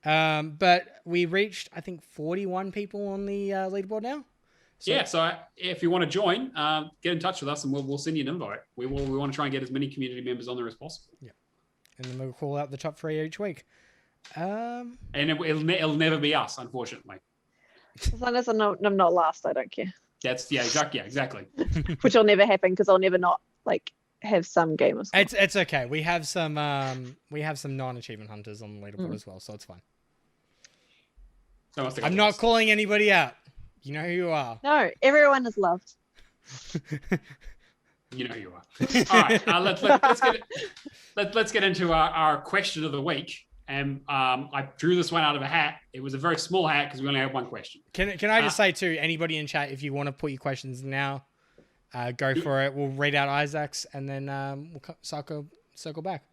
But we reached, I think, 41 people on the leaderboard now. So, yeah, so if you want to join, get in touch with us and we'll send you an invite. We want to try and get as many community members on there as possible. Yeah, and then we'll call out the top 3 each week. And it'll never be us, unfortunately. As long as I'm not last, I don't care. Exactly. Which will never happen because I'll never not like have some game of stuff. It's okay. We have some non-achievement hunters on the leaderboard as well, so it's fine. I'm not calling anybody out. You know who you are. No, everyone is loved. You know who you are. All right, let's get into our question of the week. And I drew this one out of a hat. It was a very small hat because we only had one question. Can I just say to anybody in chat, if you want to put your questions now, go for it. We'll read out Isaac's and then we'll circle back.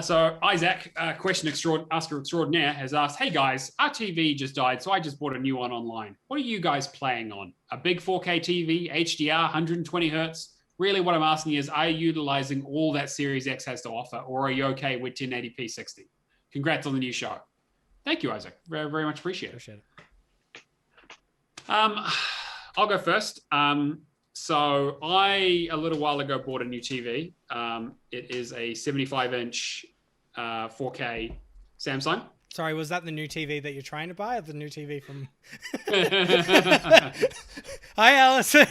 So Isaac, question asker extraordinaire, has asked, "Hey guys, our TV just died, so I just bought a new one online. What are you guys playing on? A big 4K TV, HDR, 120 hertz? Really, what I'm asking is, are you utilizing all that Series X has to offer, or are you okay with 1080p 60? Congrats on the new show." Thank you, Isaac. Very, very much appreciate it. I'll go first. So I, a little while ago, bought a new TV. It is a 75-inch 4K Samsung. Sorry, was that the new TV that you're trying to buy, or the new TV from... Hi, Allison.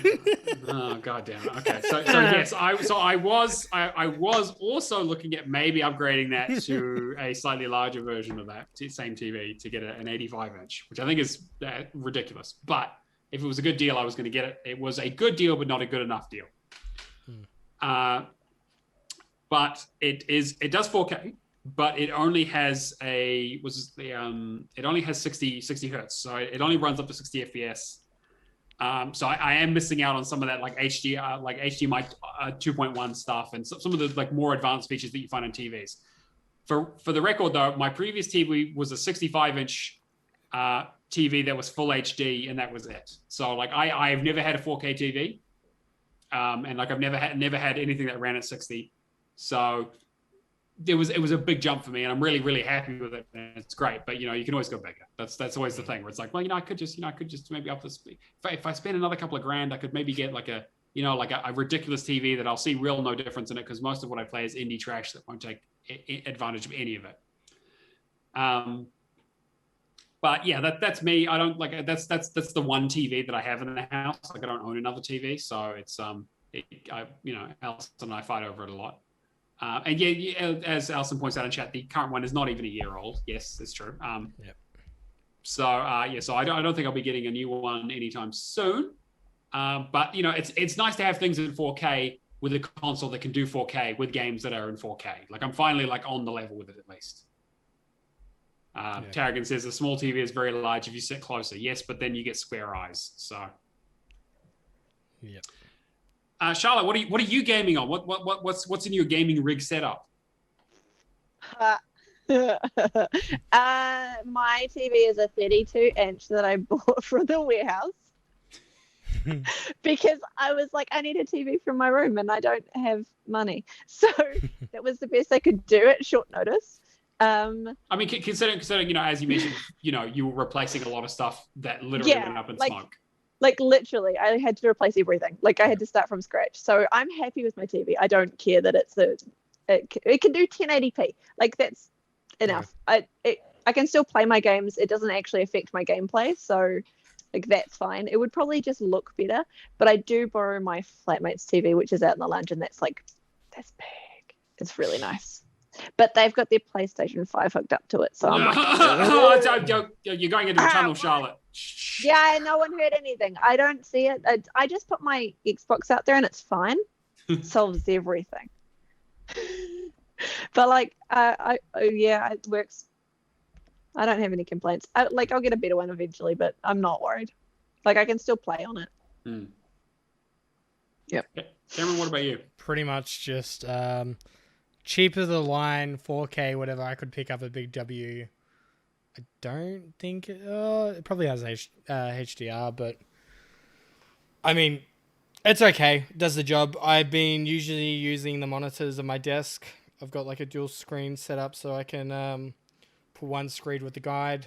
Oh, goddamn. Okay, so yes, I was also looking at maybe upgrading that to a slightly larger version of that same TV to get an 85-inch, which I think is ridiculous. But if it was a good deal, I was going to get it. It was a good deal, but not a good enough deal. But it does 4K. But it only has it only has 60 hertz, so it only runs up to 60 FPS. So I am missing out on some of that like HDMI 2.1 stuff and some of the like more advanced features that you find on TVs. For the record though, my previous TV was a 65-inch TV that was full HD, and that was it. So like I've never had a 4K TV, and like I've never had anything that ran at 60. So it was a big jump for me, and I'm really, really happy with it. And it's great, but you can always go bigger. That's always the thing where it's like, well, I could just maybe up this. If I spend another couple of grand, I could maybe get like a ridiculous TV that I'll see no difference in it, because most of what I play is indie trash that won't take advantage of any of it. But yeah, that's me. I don't like that's the one TV that I have in the house. Like I don't own another TV, so it's Alison and I fight over it a lot. And yeah, as Alison points out in chat, the current one is not even a year old. Yes, it's true. Yep. So so I don't think I'll be getting a new one anytime soon. But it's nice to have things in 4K with a console that can do 4K with games that are in 4K. Like I'm finally like on the level with it at least. Tarragon says a small TV is very large if you sit closer. Yes, but then you get square eyes. So. Yeah. Charlotte, what are you gaming on? What's in your gaming rig setup? My TV is a 32-inch that I bought from the warehouse. because I was like, I need a TV from my room and I don't have money. So that was the best I could do at short notice. I mean, considering, as you mentioned, you were replacing a lot of stuff that literally went up in smoke. Like literally, I had to replace everything. Like I had to start from scratch. So I'm happy with my TV. I don't care that it can do 1080p. Like that's enough. Yeah. I can still play my games. It doesn't actually affect my gameplay. So like that's fine. It would probably just look better. But I do borrow my flatmate's TV, which is out in the lounge, and that's big. It's really nice. But they've got their PlayStation 5 hooked up to it. So I'm like, you're going into a tunnel, Charlotte. Yeah, no one heard anything. I don't see it. I just put my Xbox out there and it's fine. It solves everything. But like, it works. I don't have any complaints. I'll get a better one eventually, but I'm not worried. Like I can still play on it. Yep. Cameron, what about you? Pretty much just cheaper the line, 4K, whatever. I could pick up a big W. I don't think it probably has HDR, but I mean, it's okay. It does the job. I've been usually using the monitors on my desk. I've got like a dual screen set up so I can put one screen with the guide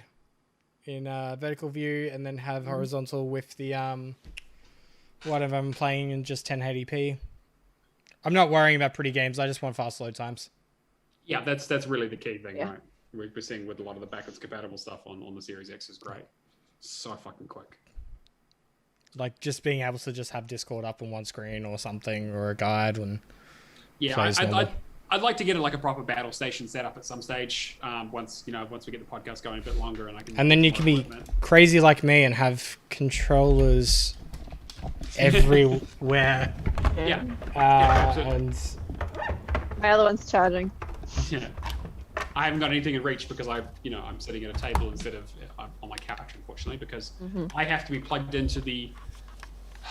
in vertical view and then have horizontal with the whatever I'm playing in just 1080p. I'm not worrying about pretty games. I just want fast load times. Yeah, that's really the key thing, right? We're seeing with a lot of the backwards compatible stuff on the Series X is great. So fucking quick. Like just being able to just have Discord up on one screen or something, or a guide. I'd like to get a proper battle station set up at some stage. Once we get the podcast going a bit longer, and then you can be crazy like me and have controllers everywhere. Yeah. And my other one's charging. Yeah. I haven't got anything in reach because I'm sitting at a table instead of on my couch, unfortunately, because I have to be plugged into the.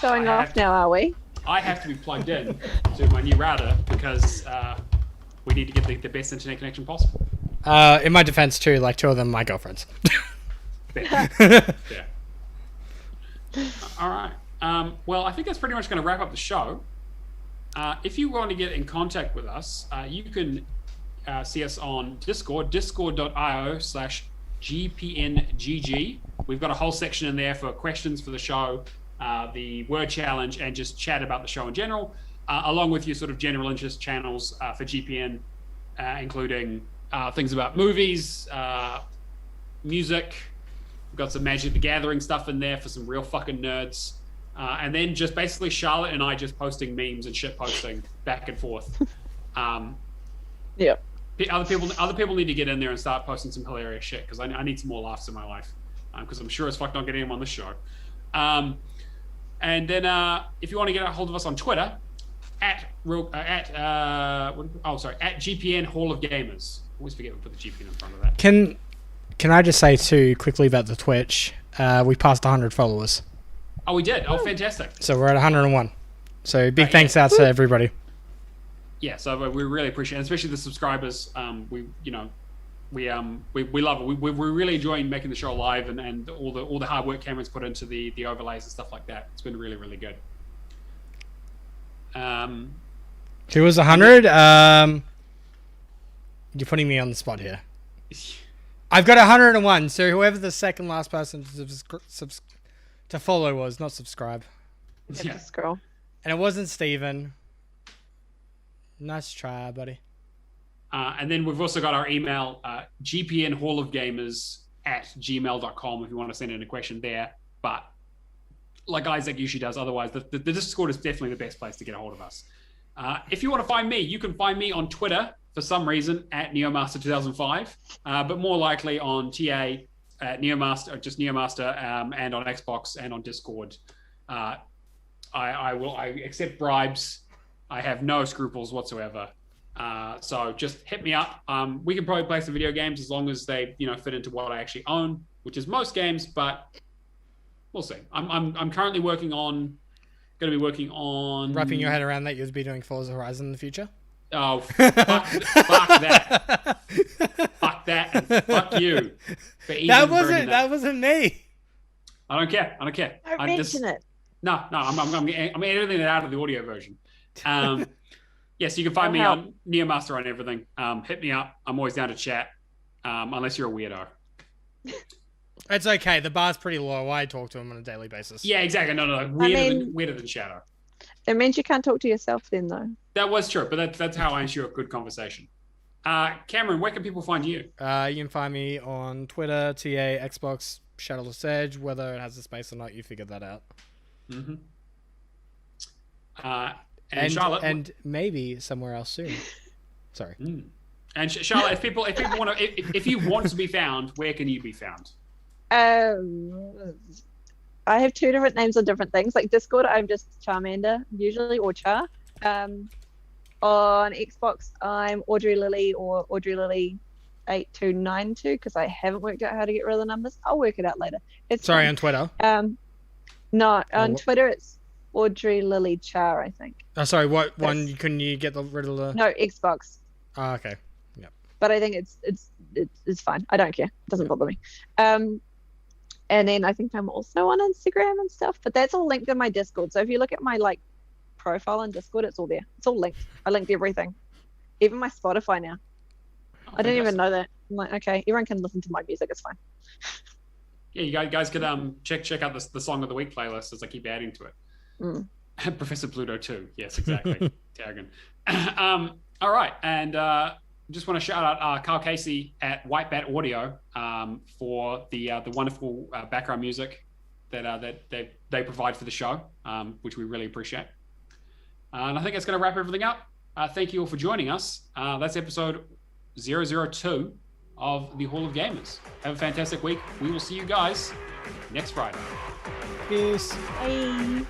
Showing off now, are we? I have to be plugged in to my new router because we need to get the best internet connection possible. In my defense, too, like two of them, my girlfriends. Yeah. All right. Well, I think that's pretty much going to wrap up the show. If you want to get in contact with us, you can see us on Discord, discord.io/GPNGG. We've got a whole section in there for questions for the show, the word challenge, and just chat about the show in general, along with your sort of general interest channels for GPN, including things about movies, music. We've got some Magic the Gathering stuff in there for some real fucking nerds. And then just basically Charlotte and I just posting memes and shit posting back and forth. Yeah. Other people need to get in there and start posting some hilarious shit because I need some more laughs in my life because I'm sure as fuck not getting them on this show. And then if you want to get a hold of us on Twitter, at GPN Hall of Gamers. Always forget to put the GPN in front of that. Can I just say too quickly about the Twitch? We passed 100 followers. Oh, we did. Oh, fantastic. So we're at 101. So big thanks out to everybody. Yeah, so we really appreciate it, especially the subscribers. We love it. We're really enjoying making the show live and all the hard work Cameron's put into the overlays and stuff like that. It's been really, really good. Who was 100? You're putting me on the spot here. I've got 101. So whoever the second last person to follow was, not subscribe. Yeah. Scroll. And it wasn't Steven. Nice try, buddy. And then we've also got our email, gpnhallofgamers@gmail.com if you want to send in a question there. But like Isaac usually does, otherwise the Discord is definitely the best place to get a hold of us. If you want to find me, you can find me on Twitter for some reason at Neomaster2005, but more likely on TA at Neomaster, or just Neomaster, and on Xbox and on Discord. I accept bribes. I have no scruples whatsoever. So just hit me up. We can probably play some video games as long as they, fit into what I actually own, which is most games, but we'll see. I'm currently going to be working on wrapping your head around that you'll be doing Forza Horizon in the future. Oh, fuck that. Fuck that and fuck you. That wasn't me. I don't care. Don't mention it. No, I'm editing it out of the audio version. Yes, you can find me on Neomaster on everything. Hit me up. I'm always down to chat, unless you're a weirdo. It's okay. The bar's pretty low. I talk to him on a daily basis. Yeah, exactly. No. Weirder than Shadow. It means you can't talk to yourself then, though. That was true, but that's how I ensure a good conversation. Cameron, where can people find you? You can find me on Twitter, TA, Xbox, Shadowless Edge. Whether it has a space or not, you figured that out. Mm-hmm. And Charlotte, and maybe somewhere else soon. Sorry. And Charlotte, if people want to, if you want to be found, where can you be found? I have 2 different names on different things. Like Discord, I'm just Charmander usually, or Char. On Xbox, I'm Audrey Lily or Audrey Lily 8292 because I haven't worked out how to get rid of the numbers. I'll work it out later. It's Sorry, fine. on Twitter. No, on Twitter it's Audrey Lily Char, I think. Oh, sorry. What one? Couldn't you get rid of the? No, Xbox. Oh, okay. Yep. But I think it's fine. I don't care. It doesn't bother me. And then I think I'm also on Instagram and stuff. But that's all linked in my Discord. So if you look at my profile on Discord, it's all there. It's all linked. I linked everything, even my Spotify now. I didn't even know that. I'm like, okay, everyone can listen to my music. It's fine. Yeah, you guys could check out the Song of the Week playlist as I keep adding to it. Professor Pluto too. Yes, exactly. Tarragon. All right, and just want to shout out Carl Casey at White Bat Audio for the wonderful background music that they provide for the show, which we really appreciate. And I think that's going to wrap everything up. Thank you all for joining us. That's episode 002 of the Hall of Gamers. Have a fantastic week. We will see you guys next Friday. Peace. Bye.